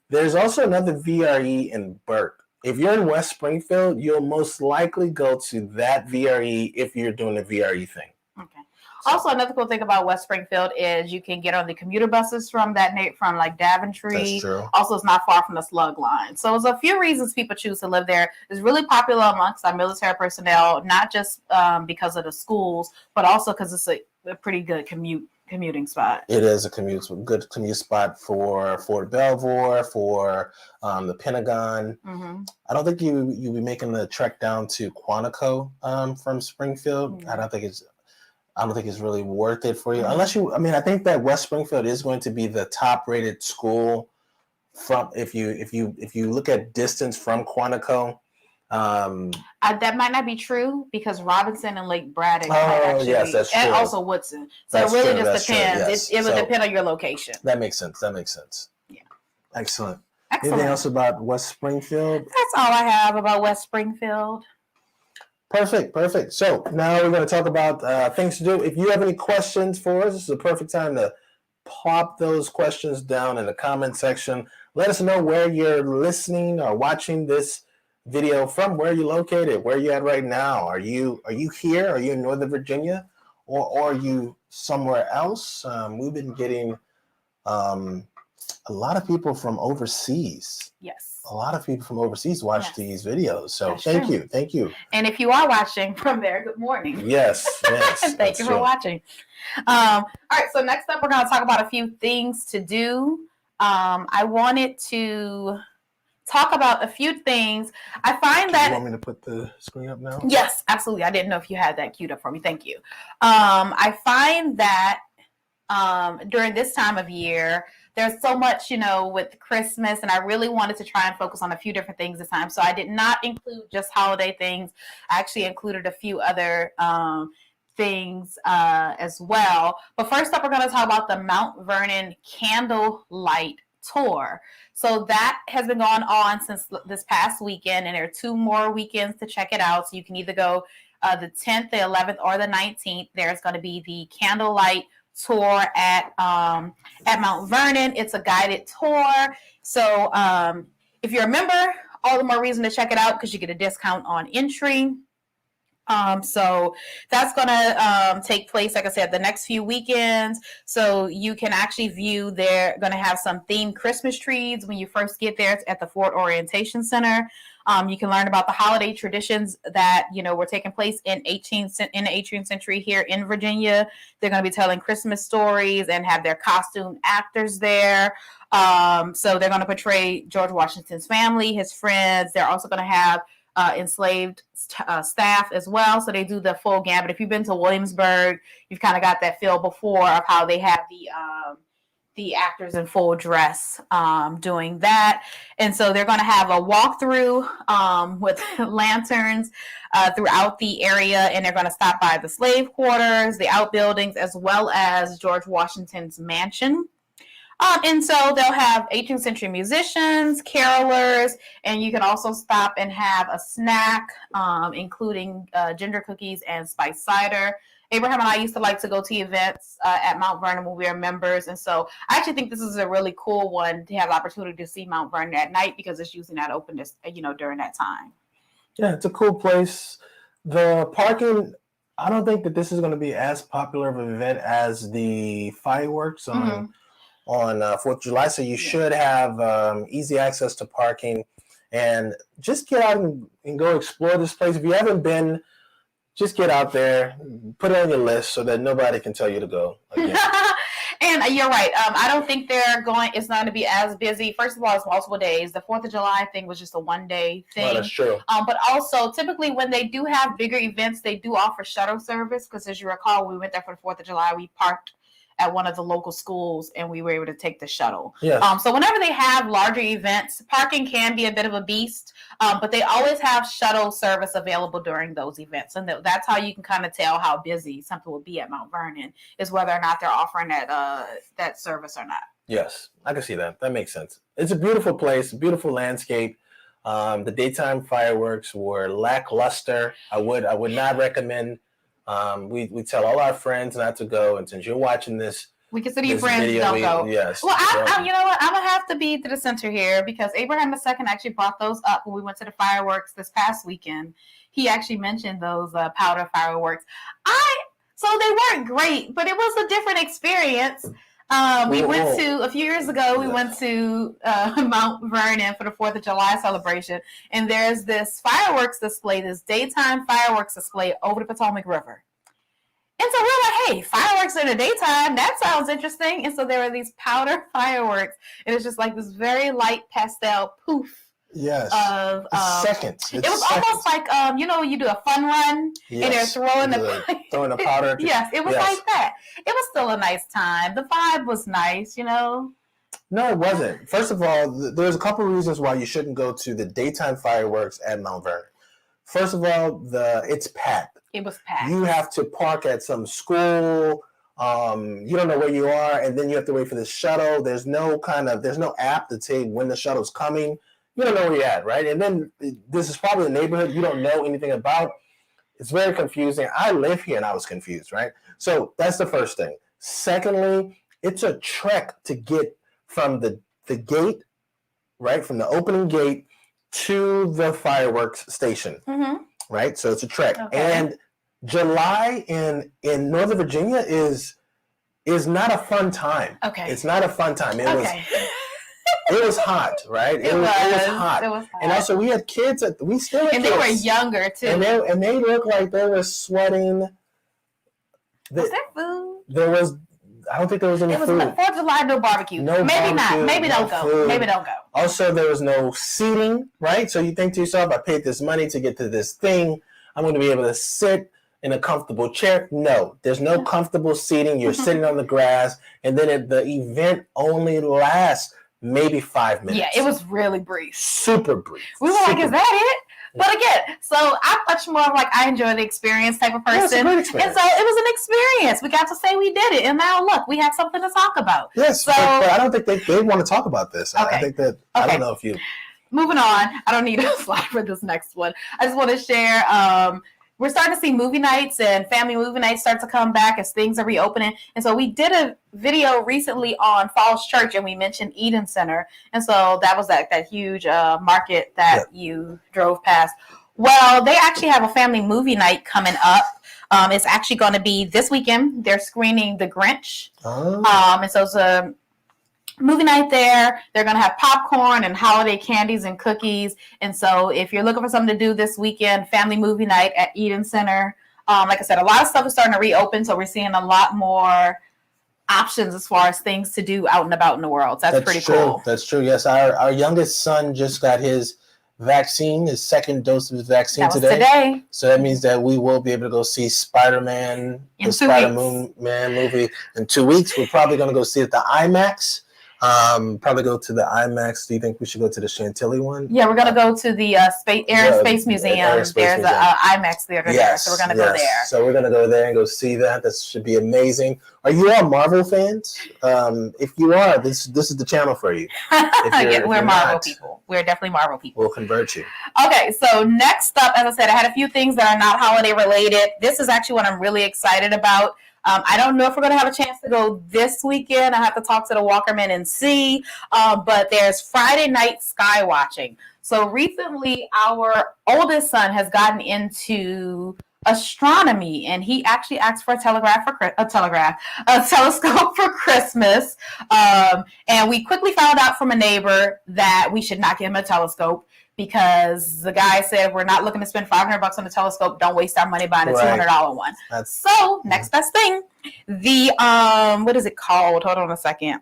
There's also another VRE in Burke. If you're in West Springfield, you'll most likely go to that VRE if you're doing the VRE thing. Okay. Also, another cool thing about West Springfield is you can get on the commuter buses from like Daventry. That's true. Also, it's not far from the slug line. So there's a few reasons people choose to live there. It's really popular amongst our military personnel, not just because of the schools, but also because it's a pretty good commuting spot. It is a good commute spot for Fort Belvoir, for the Pentagon. I don't think you'll be making the trek down to Quantico from Springfield. I don't think it's really worth it for you. Unless I think that West Springfield is going to be the top rated school from if you look at distance from Quantico. That might not be true because Robinson and Lake Braddock yes, that's true. And also Woodson. So That's it really true, just depends. Yes. It would depend on your location. That makes sense. Yeah. Excellent. Anything else about West Springfield? That's all I have about West Springfield. Perfect. So now we're going to talk about things to do. If you have any questions for us, this is a perfect time to pop those questions down in the comment section. Let us know where you're listening or watching this video from, where you're located, where you're at right now. Are you here? Are you in Northern Virginia? Or are you somewhere else? We've been getting a lot of people from overseas. Yes. A lot of people from overseas watch these videos. So That's thank true. you. And if you are watching from there, good morning. Yes. Thank you for watching. All right, so next up, we're going to talk about a few things to do. I wanted to talk about a few things. I find that... You want me to put the screen up now? Yes, absolutely. I didn't know if you had that queued up for me. Thank you. I find that during this time of year, there's so much, with Christmas, and I really wanted to try and focus on a few different things this time. So I did not include just holiday things. I actually included a few other things as well. But first up, we're going to talk about the Mount Vernon Candlelight Tour. So that has been going on since this past weekend, and there are 2 more weekends to check it out. So you can either go the 10th, the 11th, or the 19th. There's going to be the Candlelight Tour at Mount Vernon. It's a guided tour. So if you're a member, all the more reason to check it out because you get a discount on entry. So that's going to take place, like I said, the next few weekends. So you can actually view, they're going to have some themed Christmas trees when you first get there. It's at the Fort Orientation Center. You can learn about the holiday traditions that, were taking place in the 18th century here in Virginia. They're going to be telling Christmas stories and have their costume actors there. So they're going to portray George Washington's family, his friends. They're also going to have enslaved staff as well. So they do the full gambit. If you've been to Williamsburg, you've kind of got that feel before of how they have the actors in full dress doing that. And so they're going to have a walkthrough with lanterns throughout the area, and they're going to stop by the slave quarters, the outbuildings, as well as George Washington's mansion. And so they'll have 18th century musicians, carolers, and you can also stop and have a snack, including ginger cookies and spiced cider, Abraham and I used to like to go to events at Mount Vernon when we were members. And so I actually think this is a really cool one to have the opportunity to see Mount Vernon at night because it's usually not open, during that time. Yeah, it's a cool place. The parking, I don't think that this is going to be as popular of an event as the fireworks on 4th of July. So you should have easy access to parking and just get out and go explore this place. If you haven't been, just get out there, put it on your list so that nobody can tell you to go again. And you're right. I don't think it's not going to be as busy. First of all, it's multiple days. The 4th of July thing was just a one-day thing. Oh, that's true. But also, typically, when they do have bigger events, they do offer shuttle service. Because as you recall, we went there for the 4th of July. We parked at one of the local schools, and we were able to take the shuttle. Yes. So whenever they have larger events, parking can be a bit of a beast, but they always have shuttle service available during those events. And that's how you can kind of tell how busy something will be at Mount Vernon, is whether or not they're offering that service or not. Yes, I can see that. That makes sense. It's a beautiful place, beautiful landscape. The daytime fireworks were lackluster. I would not recommend. We tell all our friends not to go, and since you're watching this, we consider you friends. Don't go. Yes. Well, you know what? I'm gonna have to be to the center here because Abraham II actually brought those up when we went to the fireworks this past weekend. He actually mentioned those powder fireworks. So they weren't great, but it was a different experience. We went to a few years ago. We went to Mount Vernon for the 4th of July celebration, and there's this fireworks display, this daytime fireworks display over the Potomac River. And so we're like, hey, fireworks in the daytime, that sounds interesting. And so there were these powder fireworks, and it's just like this very light pastel poof. Yes. Of seconds. It was almost like you do a fun run and they're throwing the powder. Yes, it was like that. It was still a nice time. The vibe was nice, No, it wasn't. First of all, there's a couple of reasons why you shouldn't go to the daytime fireworks at Mount Vernon. First of all, it's packed. It was packed. You have to park at some school. You don't know where you are, and then you have to wait for the shuttle. There's no app to tell you when the shuttle's coming. You don't know where you're at, right? And then this is probably a neighborhood you don't know anything about. It's very confusing. I live here and I was confused, right? So that's the first thing. Secondly, it's a trek to get from the gate, right, from the opening gate to the fireworks station, right? So it's a trek. Okay. And July in Northern Virginia is not a fun time. Okay. It's not a fun time. It was hot, right? It was hot. And also, we had kids. And they were younger too. And they looked like they were sweating. Was there food? I don't think there was any food. It was 4th of July, no barbecue. Maybe not. Maybe don't go. Food. Maybe don't go. Also, there was no seating, right? So you think to yourself, I paid this money to get to this thing. I'm going to be able to sit in a comfortable chair. No, there's no comfortable seating. You're sitting on the grass. And then the event only lasts maybe 5 minutes. Yeah, it was really brief. Super brief. We were like, is that it? But again, so I'm much more of I enjoy the experience type of person. Yeah, it's a great experience. And so it was an experience. We got to say we did it. And now look, we have something to talk about. Yes, so, but I don't think they want to talk about this. Okay. I think that, I don't know if you... Moving on. I don't need a slide for this next one. I just want to share... we're starting to see movie nights and family movie nights start to come back as things are reopening. And so we did a video recently on Falls Church, and we mentioned Eden Center. And so that was that huge market that you drove past. Well, they actually have a family movie night coming up. It's actually going to be this weekend. They're screening The Grinch. And so it's a movie night there. They're going to have popcorn and holiday candies and cookies. And so if you're looking for something to do this weekend, family movie night at Eden Center. Like I said, a lot of stuff is starting to reopen. So we're seeing a lot more options as far as things to do out and about in the world. So that's pretty cool. That's true. Yes. Our youngest son just got his vaccine, his second dose of his vaccine today. So that means that we will be able to go see Spider-Man, the Spider-Man movie in 2 weeks. We're probably going to go see it at the IMAX. Probably go to the IMAX. Do you think we should go to the Chantilly one? Yeah, we're gonna go to the Air and Space Museum. There's an IMAX theater there, so we're gonna go there. So we're gonna go there and go see that. This should be amazing. Are you all Marvel fans? If you are, this is the channel for you. Yeah, we're Marvel people. We're definitely Marvel people. We'll convert you. Okay, so next up, as I said, I had a few things that are not holiday related. This is actually what I'm really excited about. I don't know if we're going to have a chance to go this weekend. I have to talk to the Walkermen and see. But there's Friday night Skywatching. So recently, our oldest son has gotten into astronomy, and he actually asked for a telescope for Christmas. And we quickly found out from a neighbor that we should not get him a telescope, because the guy said, we're not looking to spend $500 on a telescope. Don't waste our money buying a $200 one. So next best thing, the what is it called? Hold on a second.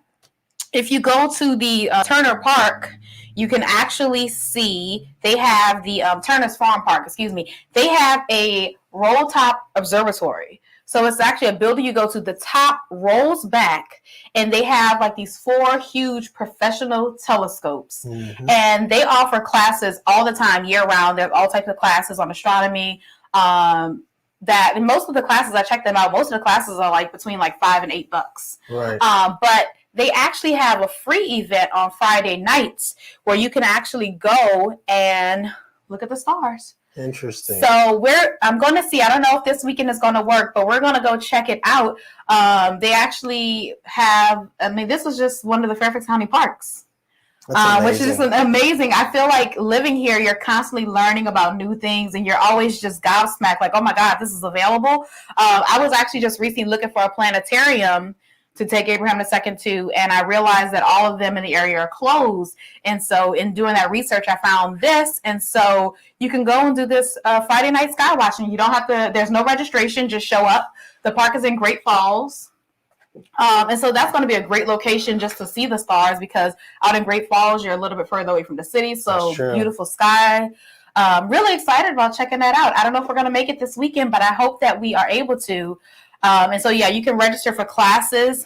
If you go to the Turner Park, you can actually see they have the Turner's Farm Park. Excuse me. They have a roll top observatory. So it's actually a building you go to. The top rolls back, and they have like these 4 huge professional telescopes. Mm-hmm. And they offer classes all the time, year round. There's all types of classes on astronomy. And most of the classes, I checked them out, most of the classes are like between like $5 and $8. Right. But they actually have a free event on Friday nights where you can actually go and look at the stars. Interesting. So I'm going to see. I don't know if this weekend is going to work, but we're going to go check it out. They actually have. I mean, this is just one of the Fairfax County parks, which is amazing. I feel like living here, you're constantly learning about new things, and you're always just gobsmacked, like, oh my God, this is available. I was actually just recently looking for a planetarium to take Abraham II to, and I realized that all of them in the area are closed. And so in doing that research, I found this. And so you can go and do this Friday night Skywatching. You don't have to, there's no registration, just show up. The park is in Great Falls. And so that's going to be a great location just to see the stars, because out in Great Falls, you're a little bit further away from the city. So beautiful sky. Really excited about checking that out. I don't know if we're going to make it this weekend, but I hope that we are able to. And so, yeah, you can register for classes.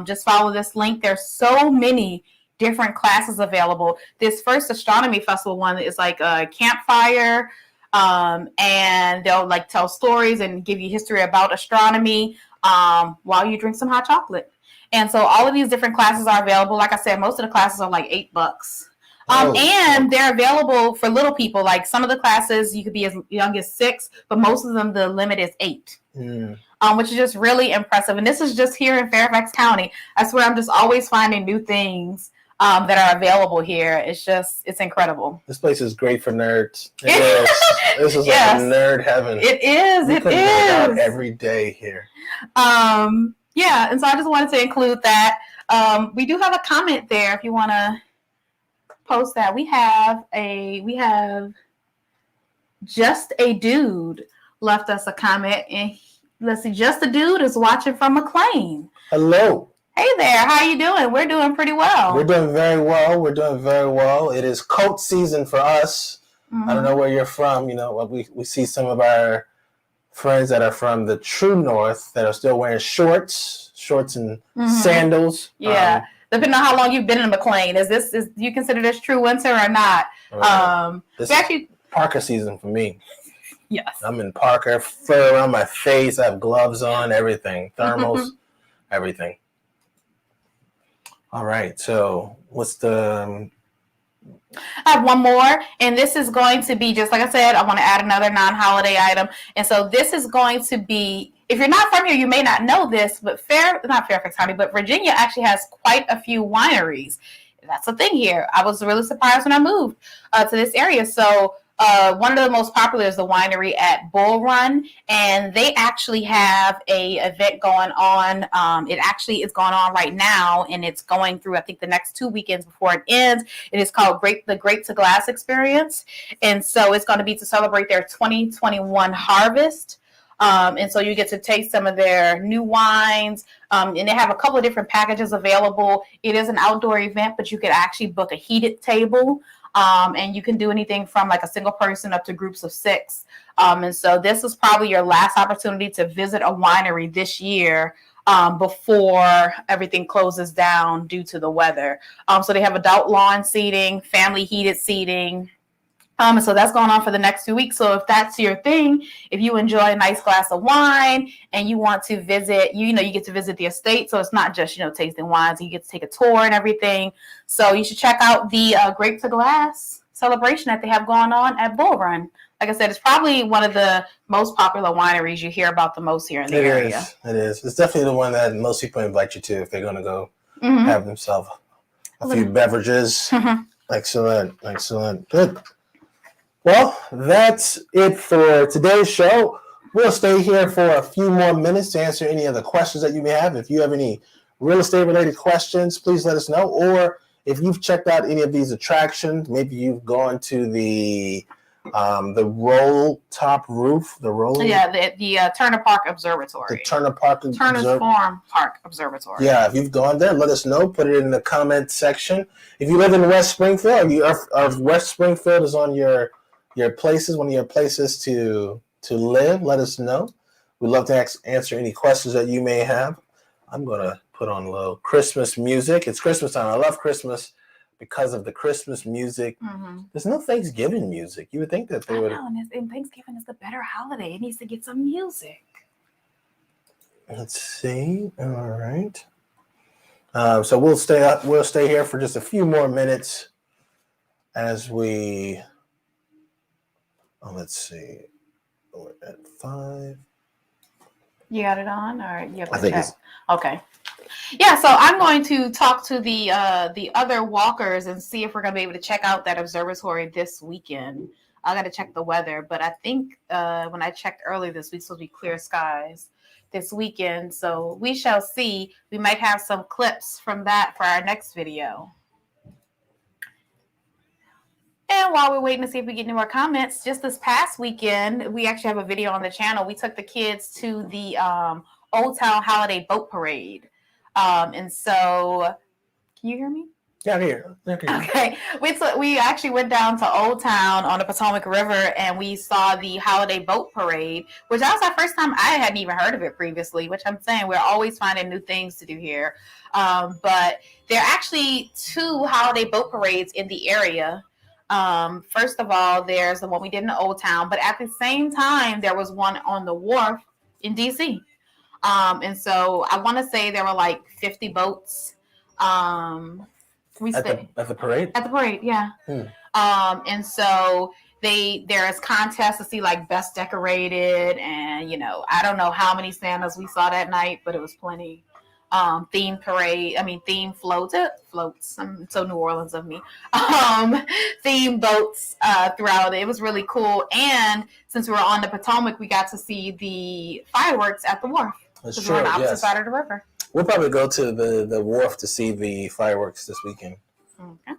Just follow this link. There's so many different classes available. This first astronomy festival one is like a campfire, and they'll like tell stories and give you history about astronomy while you drink some hot chocolate. And so all of these different classes are available. Like I said, most of the classes are like $8. And they're available for little people. Like some of the classes, you could be as young as 6, but most of them, the limit is 8. Which is just really impressive. And this is just here in Fairfax County. I swear I'm just always finding new things that are available here. It's incredible. This place is great for nerds. This is like a nerd heaven. It is. It is. Out every day here. Yeah, and so I just wanted to include that. We do have a comment there if you want to post that. We have Just a Dude left us a comment, and let's see, Just a Dude is watching from McLean. Hello. Hey there, how you doing? We're doing pretty well. We're doing very well. It is coat season for us. Mm-hmm. I don't know where you're from. You know, we see some of our friends that are from the true north that are still wearing shorts and sandals. Yeah. Depending on how long you've been in McLean. Do you consider this true winter or not? Right. This is Parker season for me. Yes. I'm in Parker, fur around my face, I have gloves on, everything. Thermals, everything. All right, so what's the... I have one more, and this is going to be, just like I said, I want to add another non-holiday item. And so this is going to be, if you're not from here, you may not know this, but not Fairfax County, but Virginia actually has quite a few wineries. That's the thing here. I was really surprised when I moved to this area. So one of the most popular is the winery at Bull Run, and they actually have a event going on. It actually is going on right now, and it's going through, I think, the next 2 weekends before it ends. It is called the Grape to Glass Experience, and so it's going to be to celebrate their 2021 harvest. And so you get to taste some of their new wines, and they have a couple of different packages available. It is an outdoor event, but you could actually book a heated table. And you can do anything from like a single person up to groups of 6. And so this is probably your last opportunity to visit a winery this year. before everything closes down due to the weather. So they have adult lawn seating, family heated seating. So that's going on for the next 2 weeks. So if that's your thing, if you enjoy a nice glass of wine and you want to visit, you get to visit the estate. So it's not just, tasting wines. You get to take a tour and everything. So you should check out the Grape to Glass celebration that they have going on at Bull Run. Like I said, it's probably one of the most popular wineries you hear about the most here in the area. It is. It's definitely the one that most people invite you to if they're going to go have themselves a few beverages. Excellent. Good. Well, that's it for today's show. We'll stay here for a few more minutes to answer any other questions that you may have. If you have any real estate related questions, please let us know. Or if you've checked out any of these attractions, maybe you've gone to the roll top roof, the Turner Park Observatory. The Turner's Farm Park Observatory. Yeah, if you've gone there, let us know. Put it in the comment section. If you live in West Springfield, or West Springfield is on your places, one of your places to live, let us know. We'd love to answer any questions that you may have. I'm going to put on a little Christmas music. It's Christmas time. I love Christmas because of the Christmas music. There's no Thanksgiving music. You would think that they would. And Thanksgiving is the better holiday. It needs to get some music. Let's see. All right. So we'll stay here for just a few more minutes as we. Let's see. We're at 5. You got it on, or you have to I think check? Okay. Yeah, so I'm going to talk to the other walkers and see if we're going to be able to check out that observatory this weekend. I got to check the weather, but I think when I checked earlier this week, it's supposed to be clear skies this weekend. So we shall see. We might have some clips from that for our next video. And while we're waiting to see if we get any more comments, just this past weekend, we actually have a video on the channel. We took the kids to the Old Town Holiday Boat Parade. And so, can you hear me? Yeah, here. Okay. We actually went down to Old Town on the Potomac River and we saw the Holiday Boat Parade, which that was our first time. I hadn't even heard of it previously, which I'm saying we're always finding new things to do here. But there are actually 2 holiday boat parades in the area. First of all, there's the one we did in the Old Town, but at the same time, there was one on the wharf in DC. And so I want to say there were like 50 boats. At the parade? At the parade, yeah. And so there's contests to see like best decorated, and I don't know how many Santas we saw that night, but it was plenty. Theme floats. I'm so New Orleans of me. Theme boats throughout it. It was really cool. And since we were on the Potomac, we got to see the fireworks at the wharf. That's true. We're on the opposite side of the river. We'll probably go to the wharf to see the fireworks this weekend. Okay.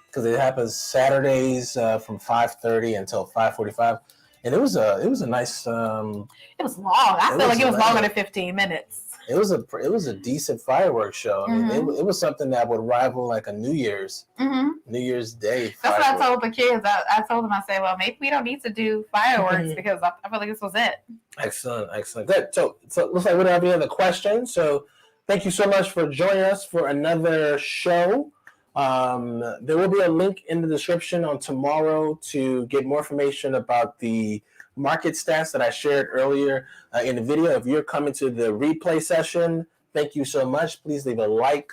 Because it happens Saturdays from 5:30 until 5:45, and it was a nice. It was long. I feel like it was longer than 15 minutes. It was a decent fireworks show. I mean, it was something that would rival like a New Year's Day. That's what I told the kids. I told them, I said, well, maybe we don't need to do fireworks because I feel like this was it. Excellent. Good. So it looks like we don't have any other questions. So thank you so much for joining us for another show. There will be a link in the description on tomorrow to get more information about the market stats that I shared earlier in the video. If you're coming to the replay session, thank you so much. Please leave a like,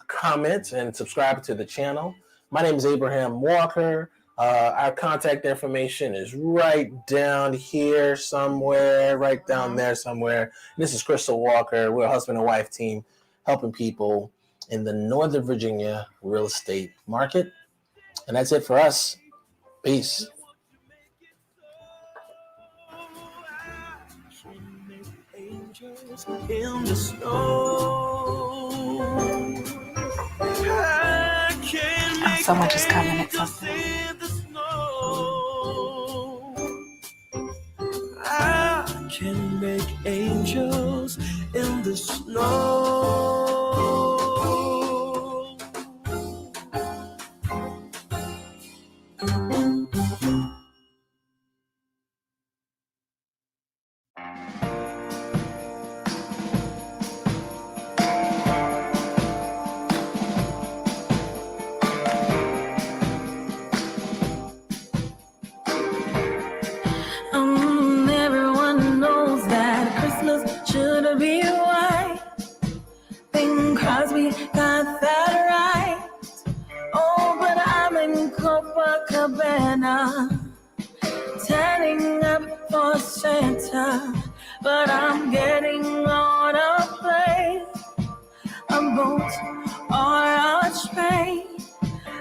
a comment, and subscribe to the channel. My name is Abraham Walker. Our contact information is right down here somewhere, right down there somewhere. This is Crystal Walker. We're a husband and wife team helping people in the Northern Virginia real estate market. And that's it for us. Peace. In the snow, Someone just commented something. I can make angels in the snow. a Santa, but I'm getting on a plane, a boat, or a train.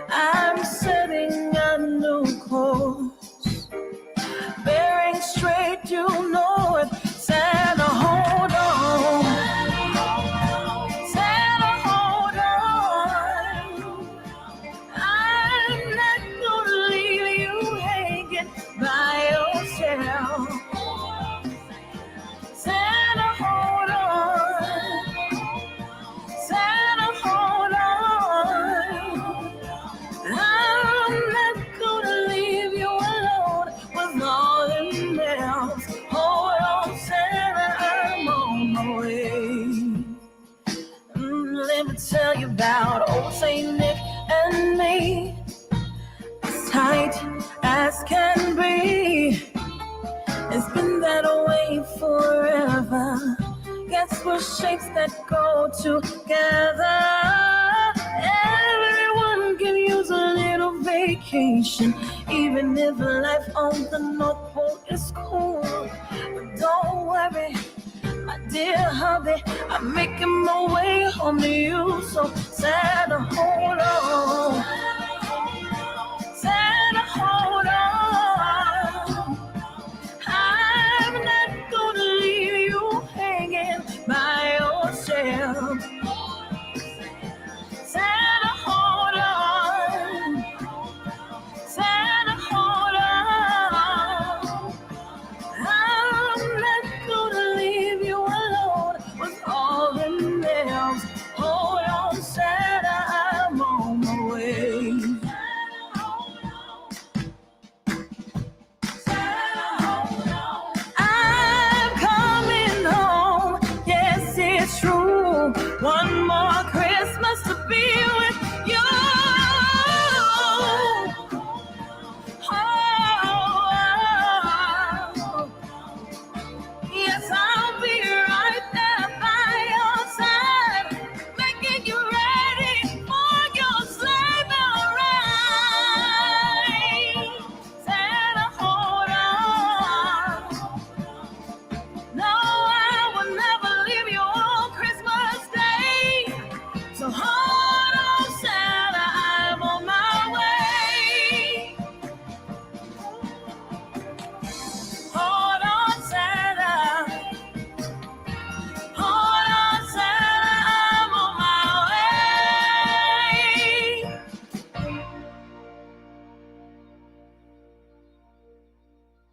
I'm setting a new course, bearing straight due north. Santa, hold on. Santa, hold on. I'm not gonna leave you hanging by yourself. Santa, hold on. Santa, hold on. I'm not gonna leave you alone with all them bells. Hold on, Santa, I'm on my way. Let me tell you about old Saint Nick and me, as tight as can be. It's been that way forever. Guess we're shapes that go together. Everyone can use a little vacation, even if life on the North Pole is cool. But don't worry, my dear hubby, I'm making my way home to you. So Santa, hold on.